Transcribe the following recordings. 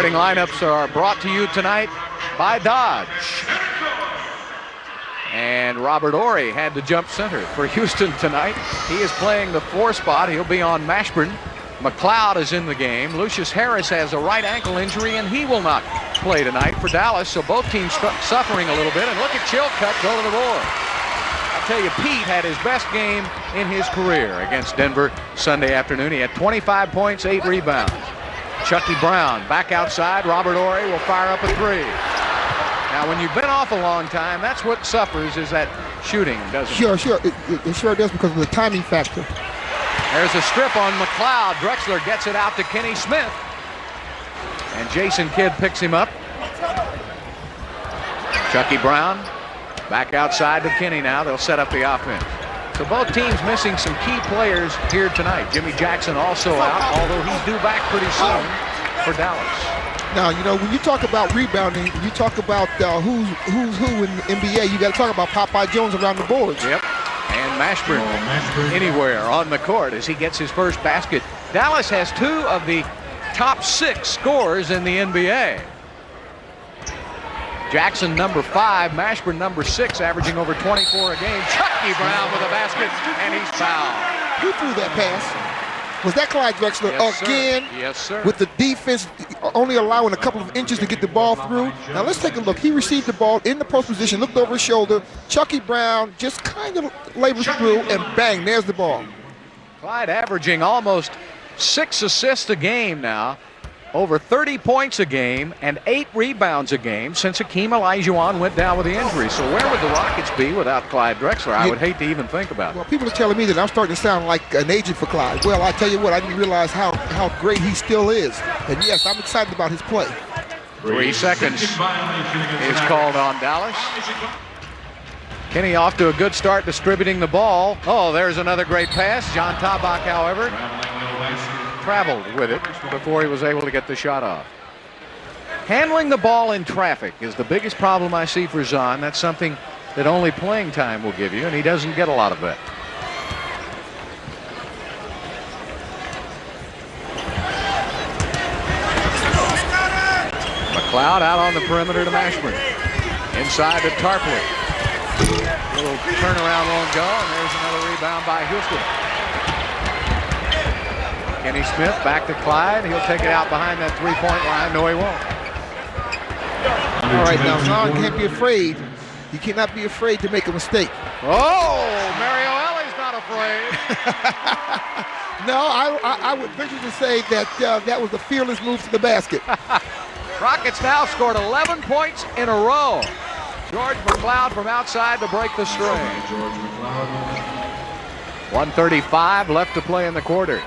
Starting lineups are brought to you tonight by Dodge. And Robert Ory had to jump center for Houston tonight. He is playing the 4 spot. He'll be on Mashburn. McLeod is in the game. Lucius Harris has a right ankle injury, and he will not play tonight for Dallas. So both teams suffering a little bit. And look at Chilcutt go to the board. I'll tell you, Pete had his best game in his career against Denver Sunday afternoon. He had 25 points, 8 rebounds. Chucky Brown back outside. Robert Ory will fire up a 3. Now, when you've been off a long time, that's what suffers, is that shooting, doesn't it? Sure. It sure does, because of the timing factor. There's a strip on McLeod. Drexler gets it out to Kenny Smith. And Jason Kidd picks him up. Chucky Brown back outside to Kenny now. They'll set up the offense. So both teams missing some key players here tonight. Jimmy Jackson also out, although he's due back pretty soon for Dallas. Now, you know, when you talk about rebounding, you talk about who's who in the NBA, you got to talk about Popeye Jones around the boards. Yep. And Mashburn anywhere on the court as he gets his first basket. Dallas has 2 of the top 6 scorers in the NBA. Jackson, number 5, Mashburn, number 6, averaging over 24 a game. Chucky Brown with a basket, and he's fouled. Who threw that pass? Was that Clyde Drexler again? Yes, sir. With the defense only allowing a couple of inches to get the ball through. Now let's take a look. He received the ball in the post position, looked over his shoulder. Chucky Brown just kind of labors through, and bang, there's the ball. Clyde averaging almost 6 assists a game now. Over 30 points a game and 8 rebounds a game since Hakeem Olajuwon went down with the injury. So where would the Rockets be without Clyde Drexler? I would hate to even think about it. Well, people are telling me that I'm starting to sound like an agent for Clyde. Well, I tell you what, I didn't realize how great he still is. And yes, I'm excited about his play. 3 seconds is called on Dallas. Kenny off to a good start distributing the ball. Oh, there's another great pass. John Tabak, however, traveled with it before he was able to get the shot off. Handling the ball in traffic is the biggest problem I see for Zahn. That's something that only playing time will give you, and he doesn't get a lot of that. McLeod out on the perimeter to Mashburn. Inside to Tarpley. Little turnaround won't go, and there's another rebound by Houston. Kenny Smith back to Clyde. He'll take it out behind that 3-point line. No, he won't. All right, now Zahn can't be afraid. He cannot be afraid to make a mistake. Oh, Mario Ellie's not afraid. No, I would venture to say that that was a fearless move to the basket. Rockets now scored 11 points in a row. George McLeod from outside to break the string. 1:35 left to play in the quarter.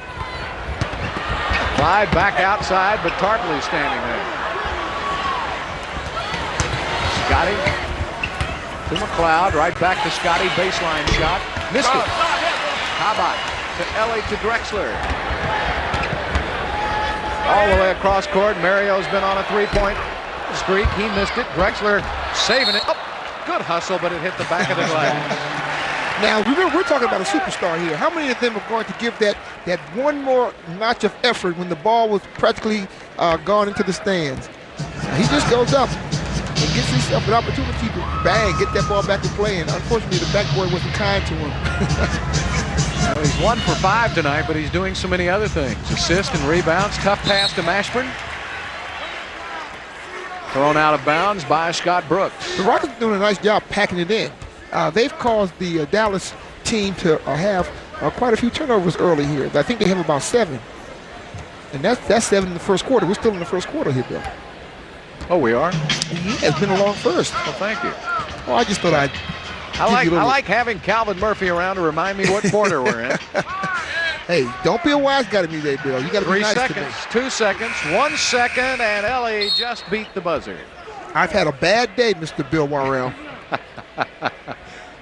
Clyde back outside, but Tarpley's standing there. Scotty to McLeod, right back to Scotty, baseline shot. Missed it. Tabak to Ellie to Drexler. All the way across court. Mario's been on a 3-point streak. He missed it. Drexler saving it. Oh, good hustle, but it hit the back of the glass. Now, remember, we're talking about a superstar here. How many of them are going to give that one more notch of effort when the ball was practically gone into the stands? He just goes up and gets himself an opportunity to bang, get that ball back to play, and unfortunately the backboard wasn't kind to him. Well, he's 1 for 5 tonight, but he's doing so many other things. Assist and rebounds. Tough pass to Mashburn. Thrown out of bounds by Scott Brooks. The Rockets are doing a nice job packing it in. They've caused the Dallas team to have quite a few turnovers early here. I think they have about 7. And that's 7 in the first quarter. We're still in the first quarter here, Bill. Oh, we are? Yeah, it's been a long first. Well, thank you. Oh, I just thought I like having Calvin Murphy around to remind me what quarter we're in. Hey, don't be a wise guy to me there, Bill. You got to be nice to me. 2 seconds, 1 second, and Ellie just beat the buzzer. I've had a bad day, Mr. Bill Warrell.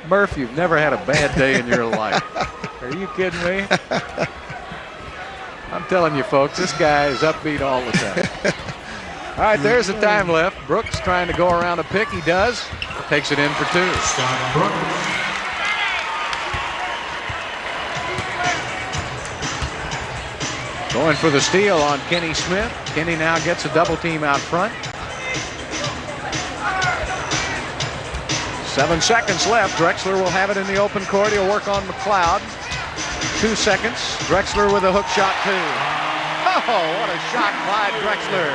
Murph, you've never had a bad day in your life. Are you kidding me? I'm telling you, folks, this guy is upbeat all the time. All right, there's the time left. Brooks trying to go around a pick. He does. Takes it in for 2. Scott Brooks. Going for the steal on Kenny Smith. Kenny now gets a double team out front. 7 seconds left. Drexler will have it in the open court. He'll work on McLeod. 2 seconds. Drexler with a hook shot, too. Oh, what a shot by Drexler.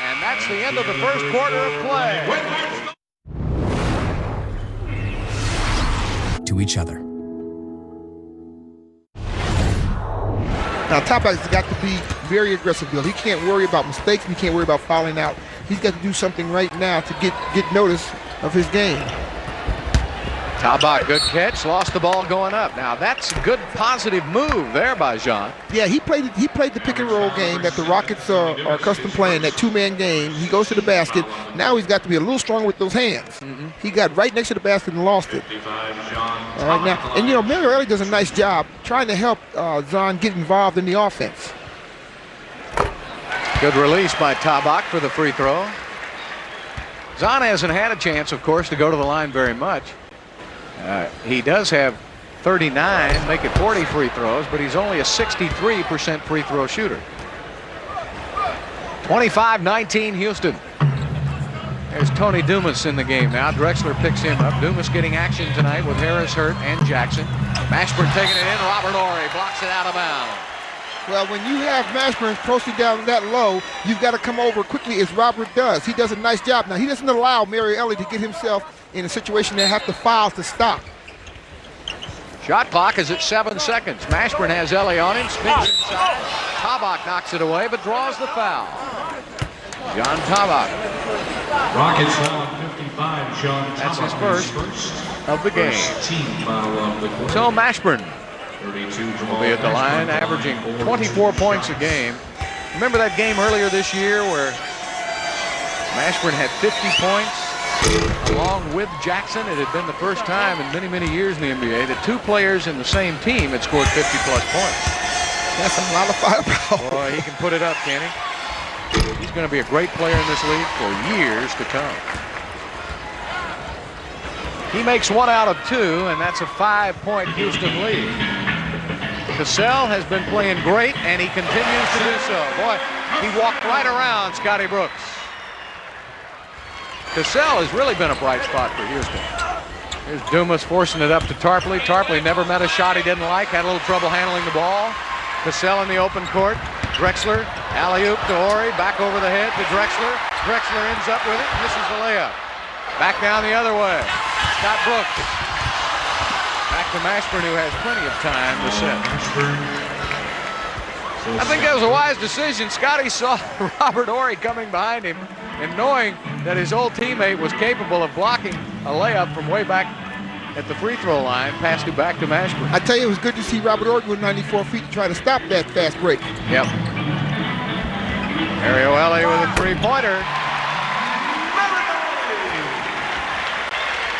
And that's the end of the first quarter of play. To each other. Now, Topak has got to be very aggressive, Bill. He can't worry about mistakes. He can't worry about fouling out. He's got to do something right now to get notice of his game. Tabak, good catch. Lost the ball going up. Now, that's a good positive move there by Jean. Yeah, he played the pick and roll game that the Rockets are accustomed playing, that two-man game. He goes to the basket. Now he's got to be a little stronger with those hands. He got right next to the basket and lost it. All right, now, and Mario Ellie does a nice job trying to help Jean get involved in the offense. Good release by Tabak for the free throw. Jean hasn't had a chance, of course, to go to the line very much. He does have 39, make it 40 free throws, but he's only a 63% free throw shooter. 25-19 Houston. There's Tony Dumas in the game now. Drexler picks him up. Dumas getting action tonight with Harris hurt and Jackson. Mashburn taking it in. Robert Horry blocks it out of bounds. Well, when you have Mashburn posted down that low, you've got to come over quickly as Robert does. He does a nice job. Now, he doesn't allow Mario Ellie to get himself in a situation they have to foul to stop. Shot clock is at 7 seconds. Mashburn has Ellie on him, spins inside. Tabak knocks it away, but draws the foul. John Tabak. Rockets foul 55. John Tabak. That's his first of the game. Team foul of the quarter. So Mashburn 32 will be at the line, averaging 24 points a game. Remember that game earlier this year where Mashburn had 50 points along with Jackson? It had been the first time in many, many years in the NBA that two players in the same team had scored 50-plus points. That's a lot of firepower. Boy, he can put it up, can he? He's going to be a great player in this league for years to come. He makes 1 out of 2, and that's a 5-point Houston lead. Cassell has been playing great, and he continues to do so. Boy, he walked right around Scotty Brooks. Cassell has really been a bright spot for Houston. Here's Dumas forcing it up to Tarpley. Tarpley never met a shot he didn't like, had a little trouble handling the ball. Cassell in the open court. Drexler, alley-oop to Horry, back over the head to Drexler. Drexler ends up with it, misses the layup. Back down the other way. Scott Brooks. Back to Mashburn, who has plenty of time to set. I think that was a wise decision. Scotty saw Robert Horry coming behind him, and knowing that his old teammate was capable of blocking a layup from way back at the free throw line, passed it back to Mashburn. I tell you, it was good to see Robert Horry with 94 feet to try to stop that fast break. Yep. Mario Ellie with a three-pointer.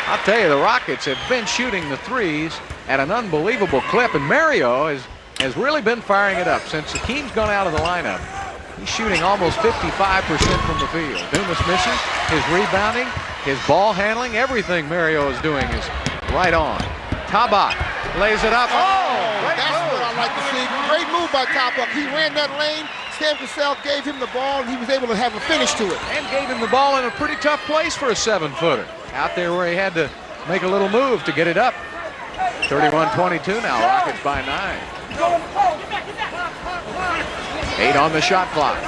I'll tell you, the Rockets have been shooting the threes at an unbelievable clip, and Mario has really been firing it up since Hakeem's gone out of the lineup. He's shooting almost 55% from the field. Dumas misses, his rebounding, his ball handling, everything Mario is doing is right on. Tabak lays it up. Oh, that's what I like to see. Great move by Tabak. He ran that lane. Stan Cassell gave him the ball, and he was able to have a finish to it. And gave him the ball in a pretty tough place for a 7-footer. Out there where he had to make a little move to get it up. 31-22 now, Rockets by 9. 8 on the shot clock.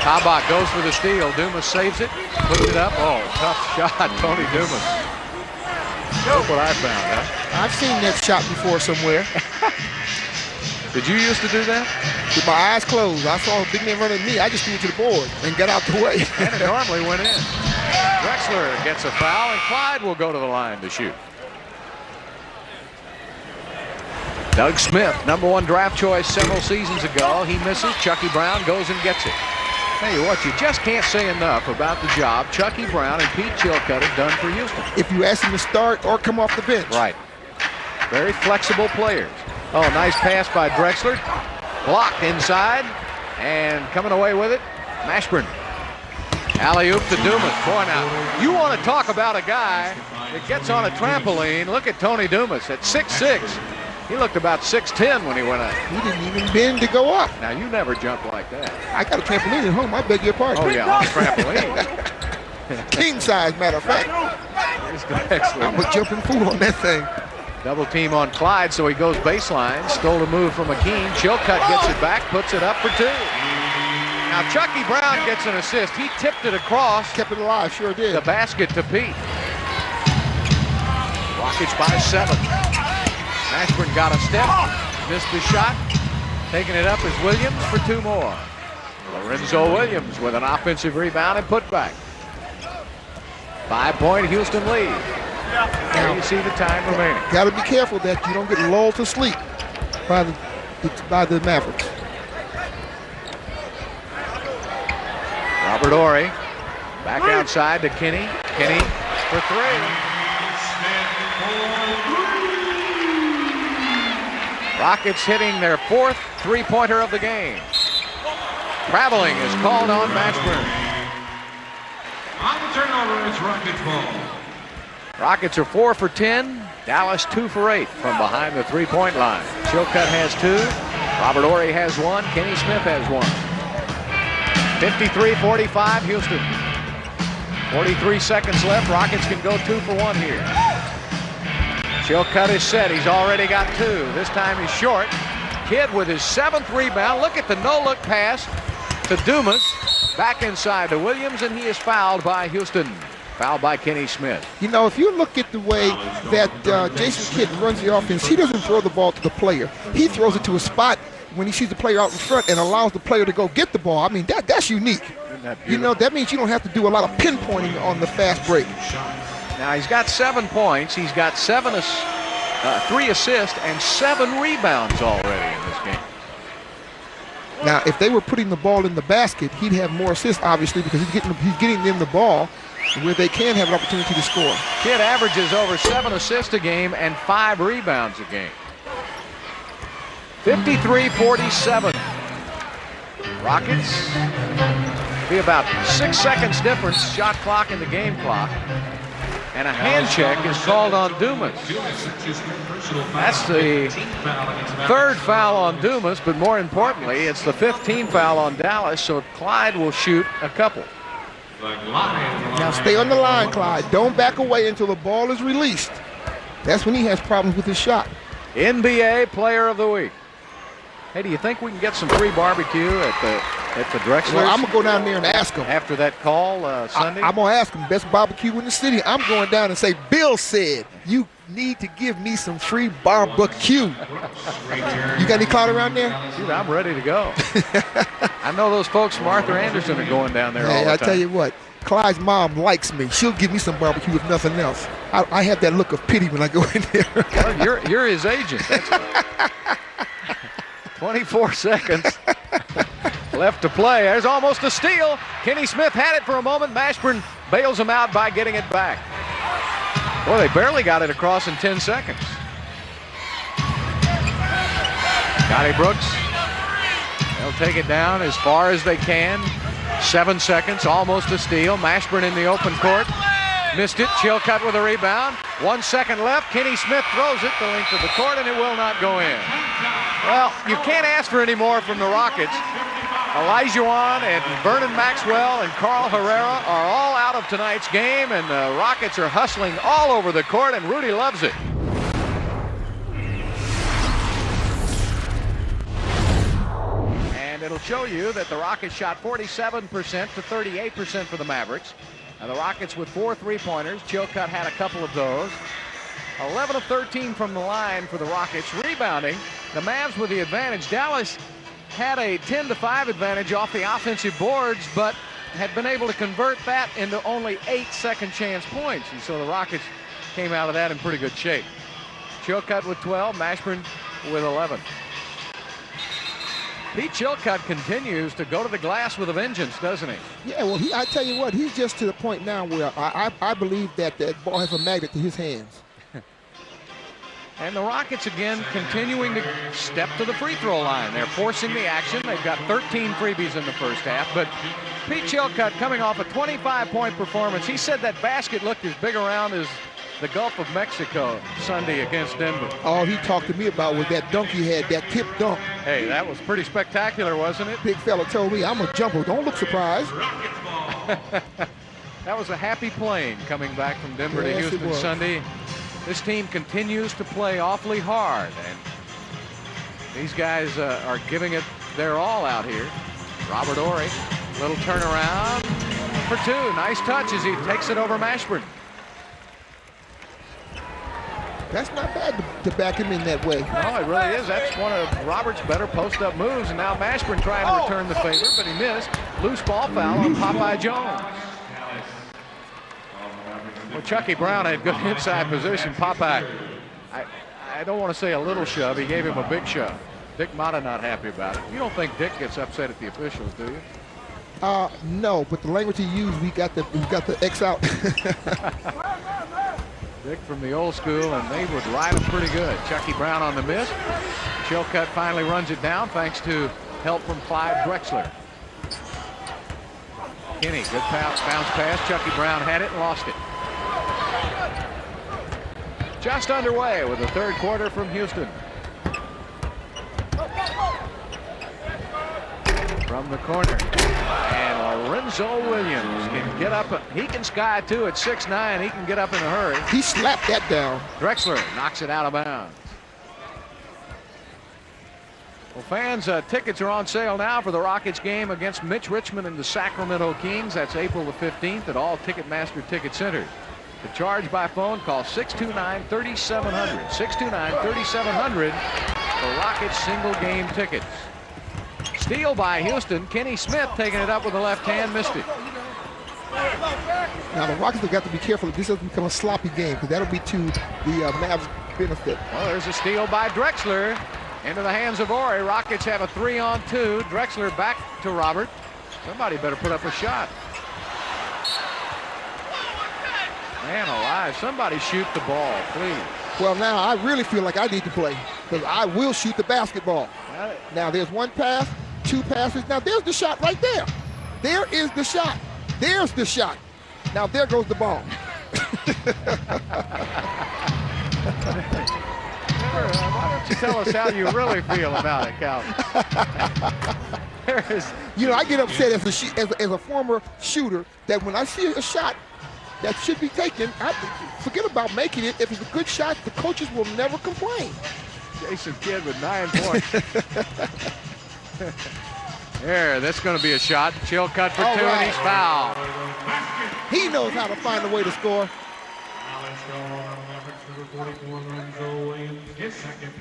Tabak goes for the steal. Dumas saves it, puts it up. Oh, tough shot, Tony Dumas. That's what I found, huh? I've seen that shot before somewhere. Did you used to do that? With my eyes closed. I saw a big man running at me. I just threw it to the board and got out the way. And it normally went in. Drexler gets a foul, and Clyde will go to the line to shoot. Doug Smith, #1 draft choice several seasons ago. He misses. Chucky Brown goes and gets it. Tell you what, you just can't say enough about the job Chucky Brown and Pete Chilcutt have done for Houston. If you ask him to start or come off the bench. Right. Very flexible players. Oh, nice pass by Drexler. Blocked inside. And coming away with it, Mashburn. Alley-oop to Dumas. Boy, now, you want to talk about a guy It gets on a trampoline. Look at Tony Dumas at 6'6". He looked about 6'10" when he went up. He didn't even bend to go up. Now, you never jump like that. I got a trampoline at home. I beg your pardon. Oh, yeah, on a trampoline. King size, matter of fact. Excellent. I was jumping fool on that thing. Double team on Clyde, so he goes baseline. Stole a move from McKean. Chilcutt gets it back, puts it up for 2. Now, Chucky Brown gets an assist. He tipped it across. Kept it alive, sure did. The basket to Pete. Rockets by 7. Mashburn got a step, missed the shot. Taking it up is Williams for 2 more. Lorenzo Williams with an offensive rebound and putback. 5-point Houston lead. Now you see the time remaining. Got to be careful that you don't get lulled to sleep by the Mavericks. Robert Horry back outside to Kenny. Kenny for 3. Rockets hitting their 4th three-pointer of the game. Traveling is called on Mashburn. On the turnover, it's Rockets ball. Rockets are 4 for 10. Dallas 2 for 8 from behind the three-point line. Chilcutt has 2. Robert Horry has 1. Kenny Smith has 1. 53-45 Houston. 43 seconds left. Rockets can go 2 for 1 here. Chilcutt is set. He's already got 2. This time he's short. Kidd with his 7th rebound. Look at the no-look pass to Dumas. Back inside to Williams, and he is fouled by Houston. Fouled by Kenny Smith. You know, if you look at the way that Jason Kidd runs the offense, he doesn't throw the ball to the player. He throws it to a spot when he sees the player out in front and allows the player to go get the ball. I mean, that's unique. You know, that means you don't have to do a lot of pinpointing on the fast break. Now, he's got 7 points. He's got 3 assists and 7 rebounds already in this game. Now, if they were putting the ball in the basket, he'd have more assists, obviously, because he's getting them the ball where they can have an opportunity to score. Kidd averages over 7 assists a game and 5 rebounds a game. 53-47. Rockets be about 6 seconds difference, shot clock and the game clock. And a hand check is called on Dumas. That's the 3rd foul on Dumas, but more importantly, it's the 5th team foul on Dallas, so Clyde will shoot a couple. Now stay on the line, Clyde. Don't back away until the ball is released. That's when he has problems with his shot. NBA Player of the Week. Hey, do you think we can get some free barbecue at the Drexler's? Well, I'm going to go down there and ask him. After that call Sunday? I'm going to ask him, best barbecue in the city. I'm going down and say, Bill said, you need to give me some free barbecue. You got any clout around there? Dude, I'm ready to go. I know those folks from Arthur Anderson are going down there all the time. I tell you what, Clyde's mom likes me. She'll give me some barbecue if nothing else. I have that look of pity when I go in there. Well, you're his agent. That's 24 seconds left to play. There's almost a steal. Kenny Smith had it for a moment. Mashburn bails him out by getting it back. Boy, they barely got it across in 10 seconds. Scotty Brooks. They'll take it down as far as they can. 7 seconds, almost a steal. Mashburn in the open court. Missed it. Chilcutt with a rebound. 1 second left. Kenny Smith throws it the length of the court, and it will not go in. Well, you can't ask for any more from the Rockets. Olajuwon and Vernon Maxwell and Carl Herrera are all out of tonight's game, and the Rockets are hustling all over the court, and Rudy loves it. And it'll show you that the Rockets shot 47% to 38% for the Mavericks. Now the Rockets with 4 three-pointers. Chilcutt had a couple of those. 11 of 13 from the line for the Rockets. Rebounding, the Mavs with the advantage. Dallas had a 10-5 advantage off the offensive boards, but had been able to convert that into only 8 second chance points. And so the Rockets came out of that in pretty good shape. Chilcutt with 12, Mashburn with 11. Pete Chilcutt continues to go to the glass with a vengeance, doesn't he? Yeah, well, I tell you what, he's just to the point now where I believe that ball has a magnet to his hands. And the Rockets again continuing to step to the free throw line. They're forcing the action. They've got 13 freebies in the first half, but Pete Chilcutt coming off a 25-point performance. He said that basket looked as big around the Gulf of Mexico Sunday against Denver? All he talked to me about was that dunk he had, that tip dunk. Hey, that was pretty spectacular, wasn't it? Big fella told me, I'm a jumper. Don't look surprised. That was a happy plane coming back from Denver to Houston Sunday. This team continues to play awfully hard, and these guys are giving it their all out here. Robert Horry, little turnaround for two. Nice touch as he takes it over Mashburn. That's not bad to back him in that way. No, it really is. That's one of Robert's better post-up moves, and now Mashburn trying to return the favor, but he missed. Loose ball foul on Popeye Jones. Well, Chucky Brown had good inside position. Popeye, I don't want to say a little shove. He gave him a big shove. Dick Motta not happy about it. You don't think Dick gets upset at the officials, do you? No, but the language he used, we got the X out. Dick from the old school, and they would ride him pretty good. Chucky Brown on the miss. Chilcutt finally runs it down thanks to help from Clyde Drexler. Kinney, good bounce pass. Chucky Brown had it and lost it. Just underway with the third quarter from Houston. From the corner, and Lorenzo Williams can get up. He can sky too at 6'9". He can get up in a hurry. He slapped that down. Drexler knocks it out of bounds. Well, fans, tickets are on sale now for the Rockets game against Mitch Richmond and the Sacramento Kings. That's April the 15th at all Ticketmaster ticket centers. To charge by phone, call 629-3700. 629-3700 for Rockets single game tickets. Steal by Houston. Kenny Smith taking it up with the left hand, missed it. Now the Rockets have got to be careful if this doesn't become a sloppy game, because that'll be to the Mavs' benefit. Well, there's a steal by Drexler into the hands of Horry. Rockets have a 3-on-2. Drexler back to Robert. Somebody better put up a shot. Man alive, somebody shoot the ball, please. Well, now I really feel like I need to play, because I will shoot the basketball. Now there's one pass, two passes. Now there's the shot right there. There is the shot. There's the shot. Now there goes the ball. Why don't you tell us how you really feel about it, Calvin? You know, I get upset as a former shooter that when I see a shot that should be taken, I forget about making it. If it's a good shot, the coaches will never complain. Jason Kidd with 9 points. There, that's going to be a shot. Chilcutt for two, and he's fouled. He knows how to find a way to score.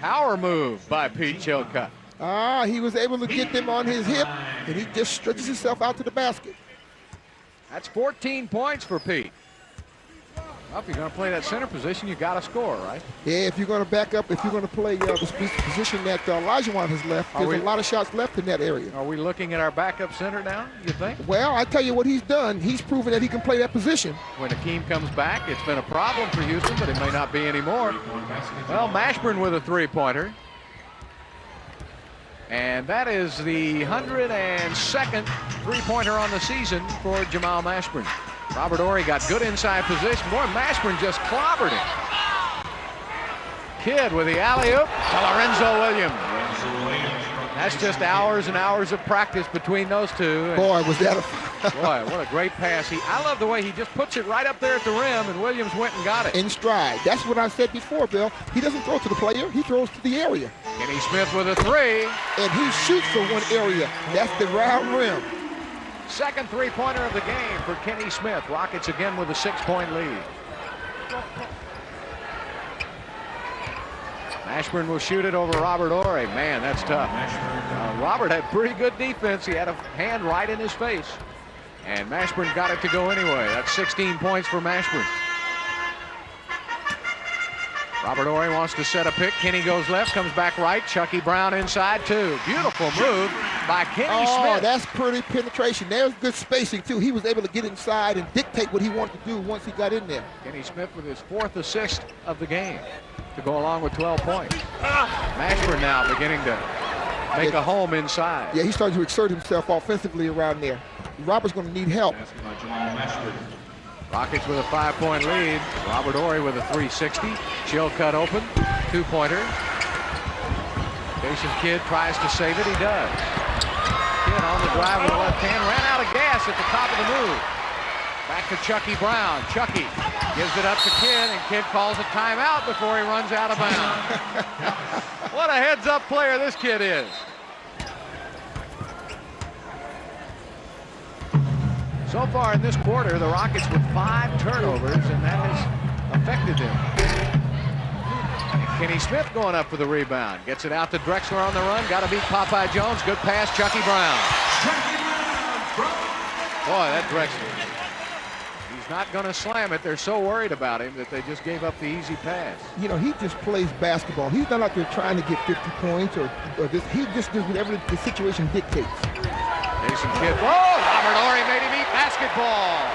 Power move by Pete Chilcutt. He was able to get them on his hip, and he just stretches himself out to the basket. That's 14 points for Pete. Well, if you're going to play that center position, you got to score, right? Yeah, if you're going to back up, if you're going to play the position that Olajuwon has left, there's a lot of shots left in that area. Are we looking at our backup center now, you think? Well, I tell you what he's done. He's proven that he can play that position. When Akeem comes back, it's been a problem for Houston, but it may not be anymore. Well, Mashburn with a three-pointer. And that is the 102nd three-pointer on the season for Jamal Mashburn. Robert Horry got good inside position. Boy, Mashburn just clobbered him. Kidd with the alley-oop to Lorenzo Williams. That's just hours and hours of practice between those two. Boy, was that boy, what a great pass. I love the way he just puts it right up there at the rim, and Williams went and got it. In stride. That's what I said before, Bill. He doesn't throw to the player. He throws to the area. Kenny Smith with a three. And he shoots for one area. That's the round rim. Second three-pointer of the game for Kenny Smith. Rockets again with a 6-point lead. Mashburn will shoot it over Robert Horry. Man, that's tough. Robert had pretty good defense. He had a hand right in his face. And Mashburn got it to go anyway. That's 16 points for Mashburn. Robert Horry wants to set a pick. Kenny goes left, comes back right. Chucky Brown inside too. Beautiful move by Kenny Smith. That's pretty penetration. There's good spacing too. He was able to get inside and dictate what he wanted to do once he got in there. Kenny Smith with his 4th assist of the game to go along with 12 points. Mashburn now beginning to make a home inside. Yeah, he's starting to exert himself offensively around there. Robert's going to need help. Rockets with a 5-point lead. Robert Horry with a 360. Chill cut open. 2-pointer. Jason Kidd tries to save it. He does. Kidd on the drive with the left hand. Ran out of gas at the top of the move. Back to Chucky Brown. Chucky gives it up to Kidd, and Kidd calls a timeout before he runs out of bounds. What a heads-up player this kid is. So far in this quarter, the Rockets with 5 turnovers, and that has affected them. Kenny Smith going up for the rebound. Gets it out to Drexler on the run. Got to beat Popeye Jones. Good pass, Chucky Brown. Boy, that Drexler. He's not going to slam it. They're so worried about him that they just gave up the easy pass. You know, he just plays basketball. He's not out there trying to get 50 points or this. He just does whatever the situation dictates. Jason Kidd. Whoa! Robert Horry made him eat basketball.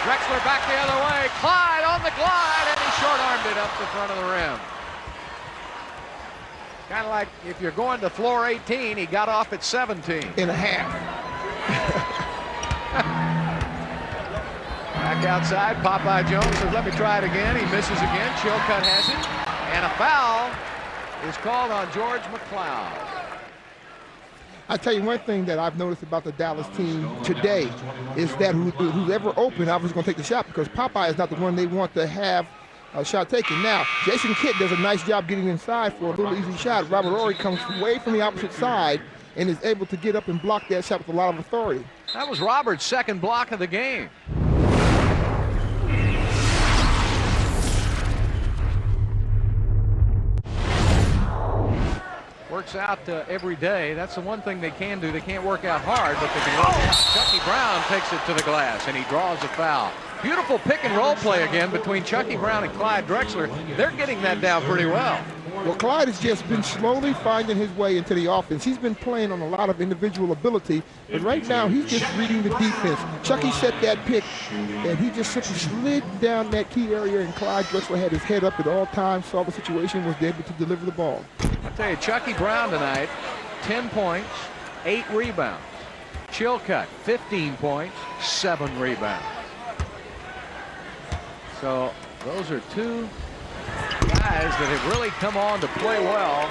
Drexler back the other way. Clyde on the glide, and he short-armed it up the front of the rim. Kind of like if you're going to floor 18, he got off at 17. And a half. Back outside, Popeye Jones says, let me try it again. He misses again. Chilcutt has it. And a foul is called on George McLeod. I tell you one thing that I've noticed about the Dallas team today is that who's ever open, obviously going to take the shot because Popeye is not the one they want to have a shot taken. Now, Jason Kidd does a nice job getting inside for a little easy shot. Robert Horry comes away from the opposite side and is able to get up and block that shot with a lot of authority. That was Robert's second block of the game. Works out every day. That's the one thing they can do. They can't work out hard, but they can work out. Chucky Brown takes it to the glass, and he draws a foul. Beautiful pick and roll play again between Chucky Brown and Clyde Drexler. They're getting that down pretty well. Well, Clyde has just been slowly finding his way into the offense. He's been playing on a lot of individual ability, but right now he's just reading the defense. Chucky set that pick, and he just simply slid down that key area, and Clyde Drexler had his head up at all times, saw the situation, was able to deliver the ball. I tell you, Chucky Brown tonight, 10 points, 8 rebounds. Chilcutt, 15 points, 7 rebounds. So those are two guys that have really come on to play well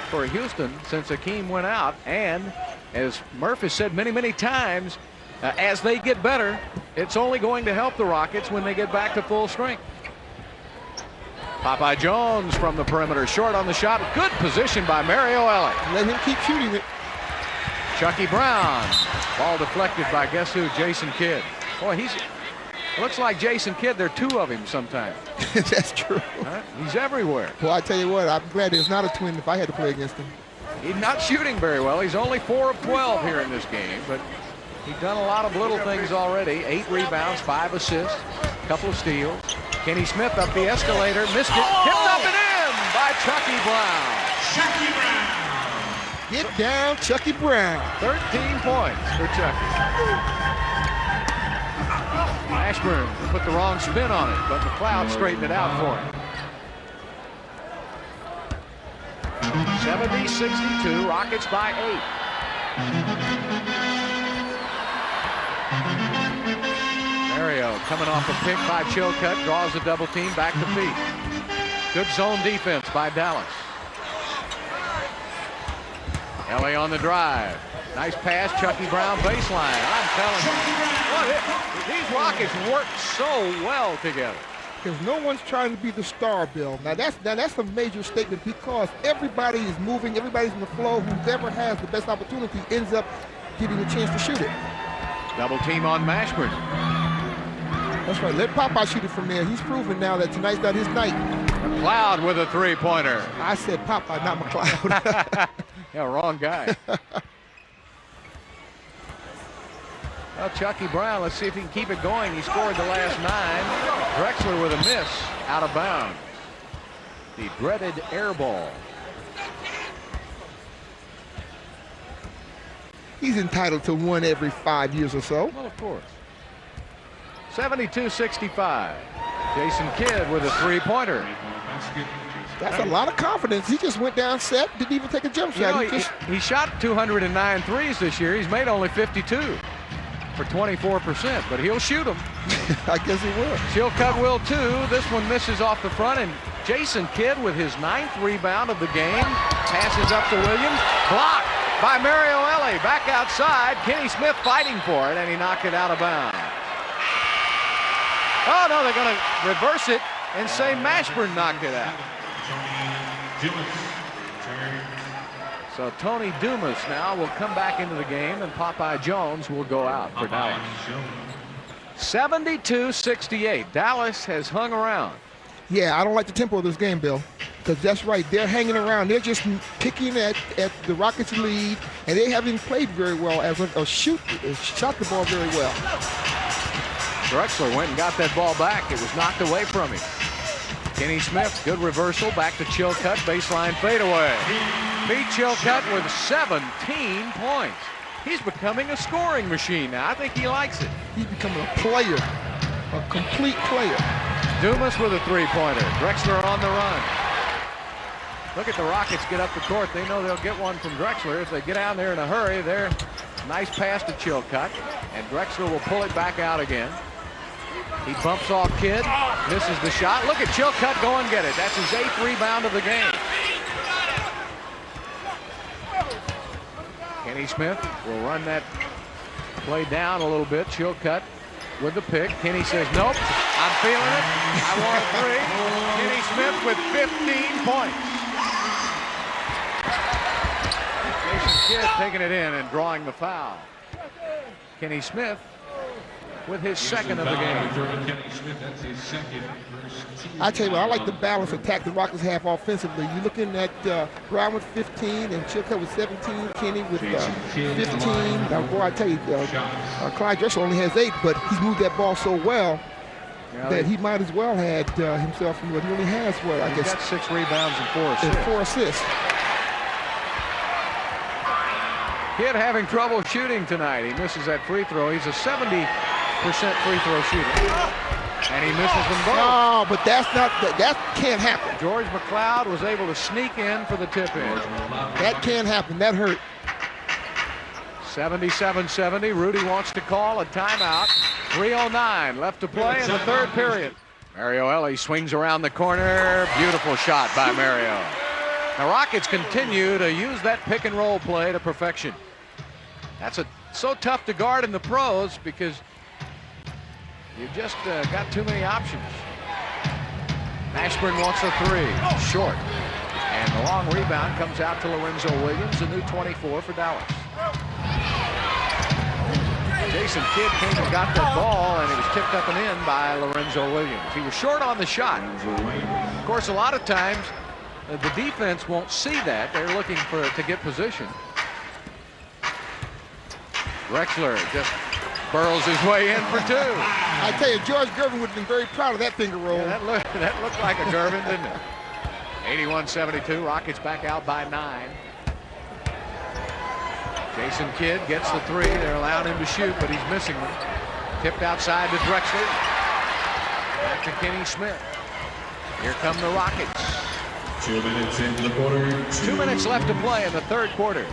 for Houston since Hakeem went out. And as Murph has said many, many times, as they get better, it's only going to help the Rockets when they get back to full strength. Popeye Jones from the perimeter, short on the shot. Good position by Mario Elliott. Let him keep shooting it. Chucky Brown, ball deflected by guess who? Jason Kidd. Boy, it looks like Jason Kidd. There are 2 of him sometimes. That's true. He's everywhere. Well, I tell you what, I'm glad there's not a twin if I had to play against him. He's not shooting very well. He's only 4 of 12 here in this game, but he's done a lot of little things already. 8 rebounds, 5 assists, a couple of steals. Kenny Smith up the escalator, missed it, tipped up and in by Chucky Brown. Chucky Brown. Get down, Chucky Brown. 13 points for Chucky. Ashburn put the wrong spin on it, but McLeod straightened it out for him. 70-62, Rockets by 8. Mario coming off a pick by Chilcutt, draws a double team, back to feet. Good zone defense by Dallas. LA on the drive. Nice pass, Chucky Brown baseline. I'm telling you, these Rockets work so well together. Because no one's trying to be the star, Bill. Now that's a major statement because everybody is moving, everybody's in the flow. Whoever has the best opportunity ends up getting a chance to shoot it. Double team on Mashburn. That's right. Let Popeye shoot it from there. He's proven now that tonight's not his night. McLeod with a 3-pointer. I said Popeye, not McLeod. Yeah, wrong guy. Well, Chucky Brown, let's see if he can keep it going. He scored the last 9. Drexler with a miss, out of bounds. The dreaded air ball. He's entitled to one every 5 years or so. Well, of course. 72-65. Jason Kidd with a 3-pointer. That's a lot of confidence. He just went down set, didn't even take a jump shot. He shot 209 threes this year. He's made only 52. for 24%, but he'll shoot them. I guess he will. Chilcutt will too. This one misses off the front, and Jason Kidd with his 9th rebound of the game. Passes up to Williams. Blocked by Mario Ellie. Back outside. Kenny Smith fighting for it, and he knocked it out of bounds. Oh, no, they're going to reverse it and say Mashburn knocked it out. So Tony Dumas now will come back into the game, and Popeye Jones will go out for Dallas. 72-68. Dallas has hung around. Yeah, I don't like the tempo of this game, Bill, because that's right. They're hanging around. They're just picking at the Rockets' lead, and they haven't played very well as shot the ball very well. Drexler went and got that ball back. It was knocked away from him. Kenny Smith, good reversal, back to Chilcutt, baseline fadeaway. Beat Chilcutt with 17 points. He's becoming a scoring machine now. I think he likes it. He's becoming a player, a complete player. Dumas with a three-pointer. Drexler on the run. Look at the Rockets get up the court. They know they'll get one from Drexler. If they get down there in a hurry, they're nice pass to Chilcutt, and Drexler will pull it back out again. He bumps off Kidd, misses the shot. Look at Chilcutt go and get it. That's his 8th rebound of the game. Kenny Smith will run that play down a little bit. Chilcutt with the pick. Kenny says, nope, I'm feeling it. I want a three. Kenny Smith with 15 points. Jason Kidd taking it in and drawing the foul. Kenny Smith with his 2nd of the game. I tell you what, I like the balance attack the Rockets have offensively. You're looking at Brown with 15 and Chilcutt with 17, Kenny with 15. Now, boy, I tell you, Clyde Drexler only has 8, but he's moved that ball so well that he might as well had himself. He only has what I guess. He's got 6 rebounds and 4 assists. And 4 assists. Kidd having trouble shooting tonight. He misses that free throw. He's a 70% free throw shooter. And he misses them both. No, but that can't happen. George McLeod was able to sneak in for the tip-in. That can't happen. That hurt. 77-70. Rudy wants to call a timeout. 3:09 left to play in the 3rd period. Mario Ellie swings around the corner. Beautiful shot by Mario. The Rockets continue to use that pick and roll play to perfection. That's so tough to guard in the pros because you've just got too many options. Mashburn wants a three. Short. And the long rebound comes out to Lorenzo Williams, a new 24 for Dallas. Jason Kidd came and got that ball, and it was tipped up and in by Lorenzo Williams. He was short on the shot. Of course, a lot of times, the defense won't see that. They're looking to get position. Drexler just burrows his way in for 2. I tell you, George Gervin would have been very proud of that finger roll. Yeah, that looked like a Gervin, didn't it? 81-72. Rockets back out by 9. Jason Kidd gets the 3. They're allowing him to shoot, but he's missing them. Tipped outside to Drexler. Back to Kenny Smith. Here come the Rockets. 2 minutes in the quarter. 2 minutes left to play in the 3rd quarter.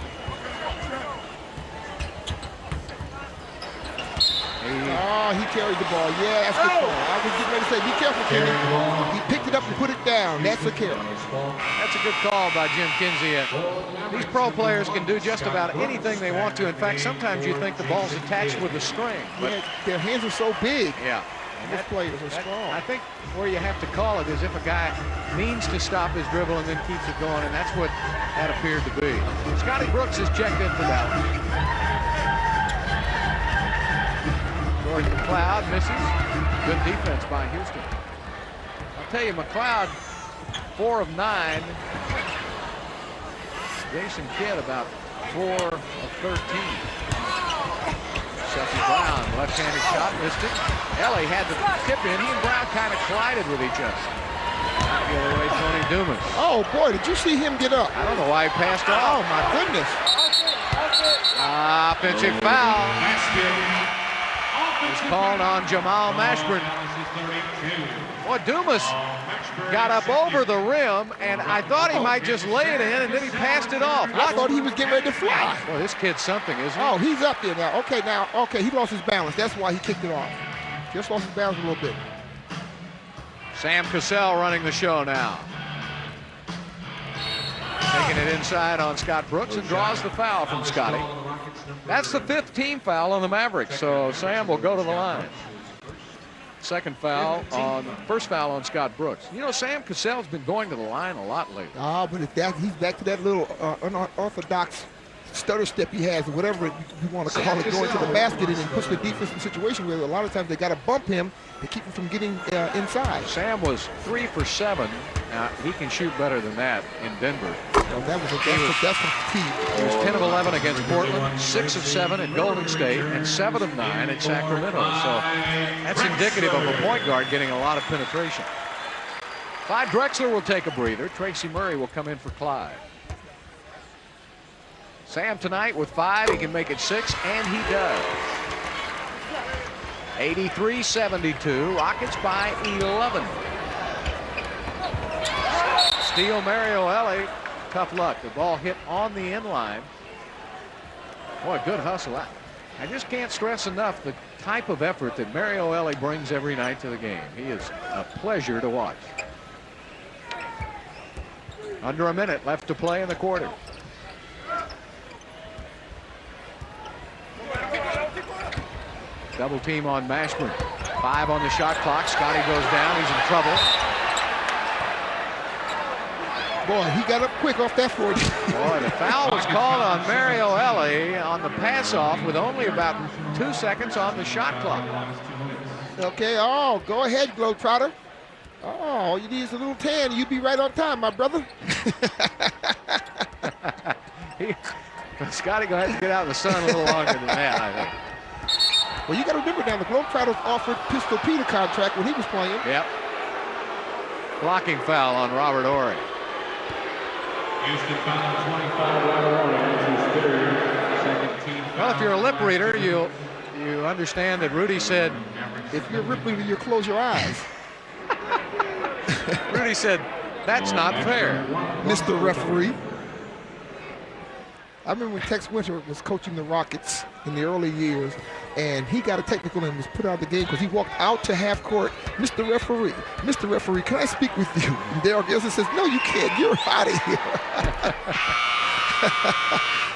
Oh, he carried the ball. Yeah, that's good call. I was getting ready to say, be careful, Kenny. He picked it up and put it down. That's a carry. That's a good call by Jim Kinsey. These pro players can do just about anything they want to. In fact, sometimes you think the ball's attached with a string. But yeah, their hands are so big. Yeah. And those players are strong. I think where you have to call it is if a guy means to stop his dribble and then keeps it going, and that's what that appeared to be. Scotty Brooks has checked in for Dallas. George McLeod misses. Good defense by Houston. I'll tell you, McLeod, 4 of 9. Jason Kidd about 4 of 13. Seth Brown, left-handed shot, missed it. Ellie had the tip in. He and Brown kind of collided with each other. The other way, Tony Dumas. Oh, boy, did you see him get up? I don't know why he passed off. Oh, my goodness. Offensive foul. is called on Jamal Mashburn. Boy, Dumas got up over the rim, and I thought he might just lay it in, and then he passed it off. I thought he was getting ready to fly. Boy, this kid's something, isn't he? Oh, he's up there now. Okay, he lost his balance. That's why he kicked it off. Just lost his balance a little bit. Sam Cassell running the show now. Taking it inside on Scott Brooks and draws the foul from Scotty. That's the 5th team foul on the Mavericks, so Sam will go to the line. First foul on Scott Brooks. You know, Sam Cassell's been going to the line a lot lately. Oh, but he's back to that little unorthodox stutter step he has, or whatever you want to call it, going to the basket and puts the defense in a situation where a lot of times they got to bump him to keep him from getting inside. Sam was 3 for 7. Now, he can shoot better than that in Denver. Well, that's some fatigue. He was 10 of 11 against Portland, 6 of 7 at Golden State, and 7 of 9 at Sacramento. So that's indicative of a point guard getting a lot of penetration. Clyde Drexler will take a breather. Tracy Murray will come in for Clyde. Sam tonight with 5. He can make it 6, and he does. 83-72. Rockets by 11. Steal Mario Ellie. Tough luck. The ball hit on the inline. Boy, good hustle. I just can't stress enough the type of effort that Mario Ellie brings every night to the game. He is a pleasure to watch. Under a minute left to play in the quarter. Double team on Mashburn. 5 on the shot clock. Scotty goes down. He's in trouble. Boy, he got up quick off that 40. Boy, the foul was called on Mario Ellie on the pass off with only about 2 seconds on the shot clock. Okay, oh, go ahead, Globetrotter. Oh, all you need is a little tan. You'd be right on time, my brother. Scotty going to have to get out in the sun a little longer than that, I think. Well, you got to remember now, the Globetrotters offered Pistol Pete a contract when he was playing. Yep. Blocking foul on Robert Horry. Houston foul 25, Robert Horry. That's his 3rd, 2nd team foul. Well, if you're a lip reader, you understand that Rudy said, if you're a lip reader, you close your eyes. Rudy said, that's not fair. Mr. Referee. I remember when Tex Winter was coaching the Rockets in the early years, and he got a technical and was put out of the game because he walked out to half court. Mr. Referee, can I speak with you? And Darryl Gilson says, no, you can't. You're out of here.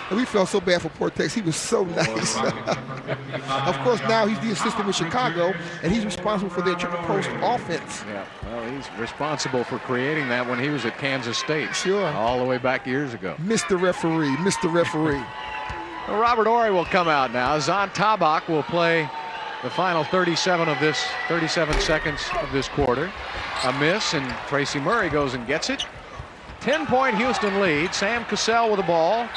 And we felt so bad for poor Tex. He was so nice. Of course, now he's the assistant with Chicago, and he's responsible for their triple post offense. Yeah, well, he's responsible for creating that when he was at Kansas State. Sure. All the way back years ago. Mr. Referee. Well, Robert Horry will come out now. Zahn Tabak will play the final 37 seconds of this quarter. A miss, and Tracy Murray goes and gets it. 10-point Houston lead. Sam Cassell with the ball.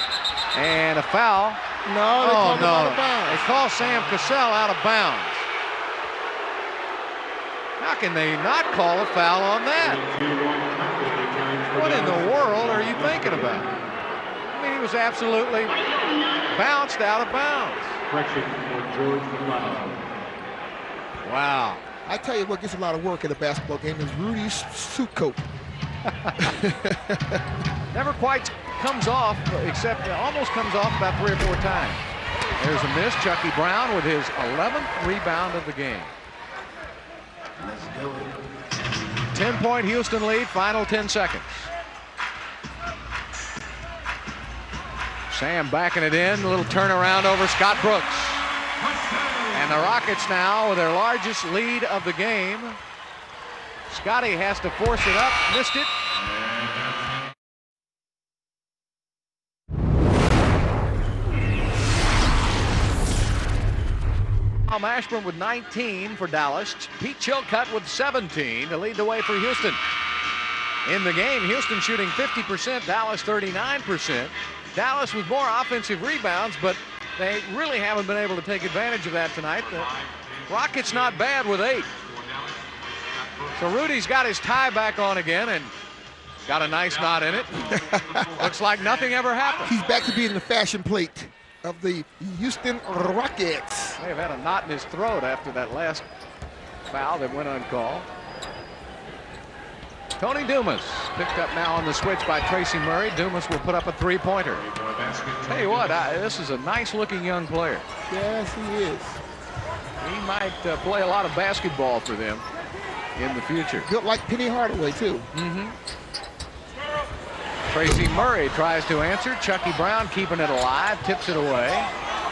And a foul. No, they called him out of bounds. They call Sam Cassell out of bounds. How can they not call a foul on that? What in the world are you thinking about? I mean, he was absolutely bounced out of bounds. Correction for George McLeod. Wow. I tell you what gets a lot of work in a basketball game is Rudy's suit coat. Never quite comes off, except it almost comes off about 3 or 4 times. There's a miss. Chucky Brown with his 11th rebound of the game. 10-point Houston lead, final 10 seconds. Sam backing it in, a little turnaround over Scott Brooks. And the Rockets now with their largest lead of the game. Scotty has to force it up, missed it. Mashburn with 19 for Dallas. Pete Chilcutt with 17 to lead the way for Houston. In the game, Houston shooting 50%, Dallas 39%. Dallas with more offensive rebounds, but they really haven't been able to take advantage of that tonight. The Rockets not bad with 8. So Rudy's got his tie back on again and got a nice knot in it. Looks like nothing ever happened. He's back to being the fashion plate. of the Houston Rockets. May have had a knot in his throat after that last foul that went uncalled. Tony Dumas picked up now on the switch by Tracy Murray. Dumas will put up a three-pointer. Tell you what, this is a nice-looking young player. Yes, he is. He might play a lot of basketball for them in the future. Built like Penny Hardaway, too. Tracy Murray tries to answer. Chucky Brown keeping it alive, tips it away.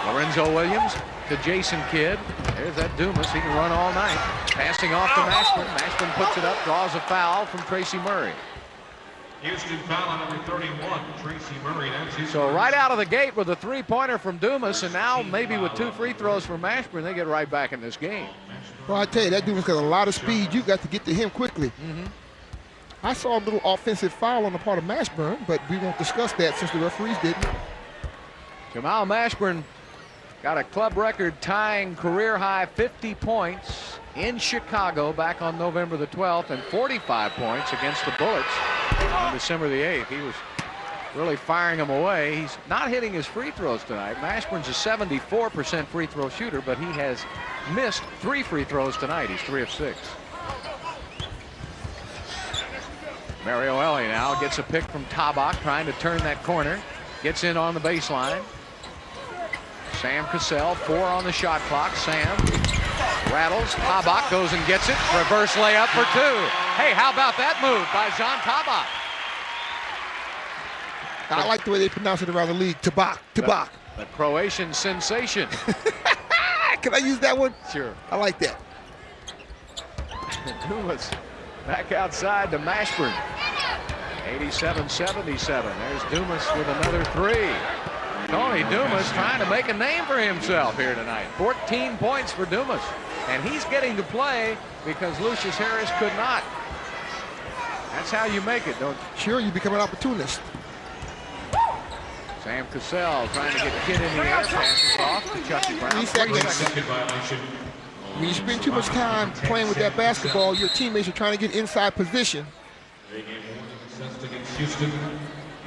Lorenzo Williams to Jason Kidd. There's that Dumas. He can run all night. Passing off to Mashburn. Mashburn puts it up, draws a foul from Tracy Murray. Houston foul on number 31, Tracy Murray. So right out of the gate with a three-pointer from Dumas, and now maybe with 2 free throws from Mashburn, they get right back in this game. Well, I tell you, that Dumas got a lot of speed. You got to get to him quickly. I saw a little offensive foul on the part of Mashburn, but we won't discuss that since the referees didn't. Jamal Mashburn got a club record tying career high 50 points in Chicago back on November the 12th and 45 points against the Bullets on December the 8th. He was really firing them away. He's not hitting his free throws tonight. Mashburn's a 74% free throw shooter, but he has missed 3 free throws tonight. He's 3 of 6. Mario Ellie now gets a pick from Tabak, trying to turn that corner. Gets in on the baseline. Sam Cassell, 4 on the shot clock. Sam rattles. Tabak goes and gets it. Reverse layup for 2. Hey, how about that move by Jean Tabak? I like the way they pronounce it around the league. Tabak. The Croatian sensation. Can I use that one? Sure. I like that. Dumas back outside to Mashburn. 87-77. There's Dumas with another 3. Tony Dumas trying to make a name for himself here tonight. 14 points for Dumas. And he's getting to play because Lucius Harris could not. That's how you make it, don't you? Sure, you become an opportunist. Sam Cassell trying to get Kidd in the air. Passes off to Chucky Brown. 3 seconds. When you spend too much time playing with that basketball, your teammates are trying to get inside position.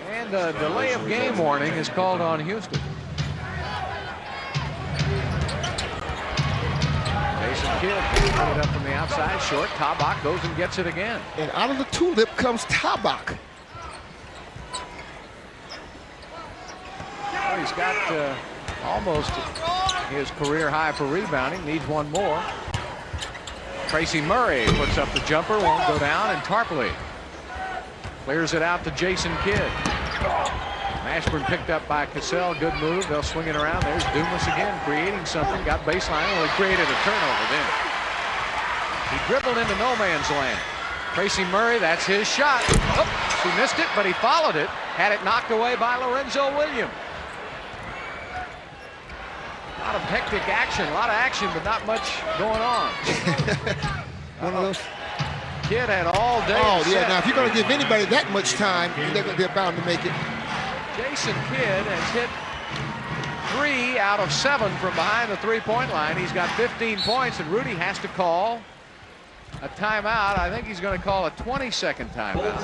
And a delay of game warning is called on Houston. Jason Kidd put it up from the outside, short. Tabak goes and gets it again. And out of the tulip comes Tabak. Well, he's got almost his career high for rebounding. Needs one more. Tracy Murray puts up the jumper, won't go down, and Tarpley clears it out to Jason Kidd. Mashburn picked up by Cassell. Good move. They'll swing it around. There's Dumas again, creating something. Got baseline. Well, he created a turnover then. He dribbled into no man's land. Tracy Murray, that's his shot. Oh, he missed it, but he followed it. Had it knocked away by Lorenzo Williams. A lot of hectic action. A lot of action, but not much going on. One of those. Kidd had all day. Oh, yeah. Now, if you're going to give anybody that much time, they're bound to make it. Jason Kidd has hit 3 out of 7 from behind the three-point line. He's got 15 points, and Rudy has to call a timeout. I think he's going to call a 20-second timeout.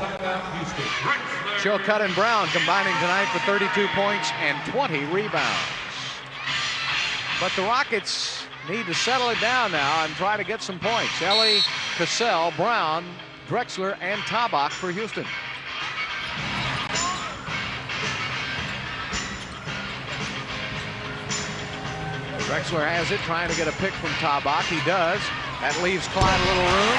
Chilcutt and Brown combining tonight for 32 points and 20 rebounds. But the Rockets need to settle it down now and try to get some points. Ellie, Cassell, Brown, Drexler, and Tabak for Houston. Drexler has it, trying to get a pick from Tabak. He does. That leaves Clyde a little room,